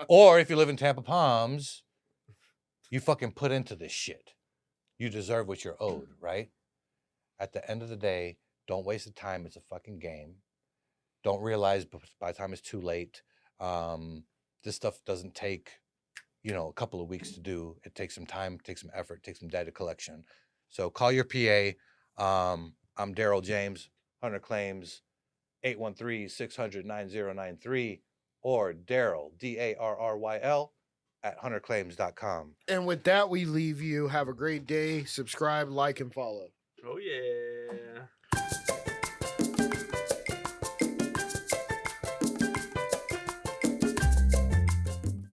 Or if you live in Tampa Palms, you fucking put into this shit. You deserve what you're owed, right? At the end of the day, don't waste the time. It's a fucking game. Don't realize by the time it's too late. This stuff doesn't take, a couple of weeks to do. It takes some time, takes some effort, takes some data collection. So call your PA. I'm Darryl James, Hunter Claims, 813-600-9093, or Darryl, Darryl, at hunterclaims.com. And with that, we leave you. Have a great day. Subscribe, like, and follow. Oh, yeah.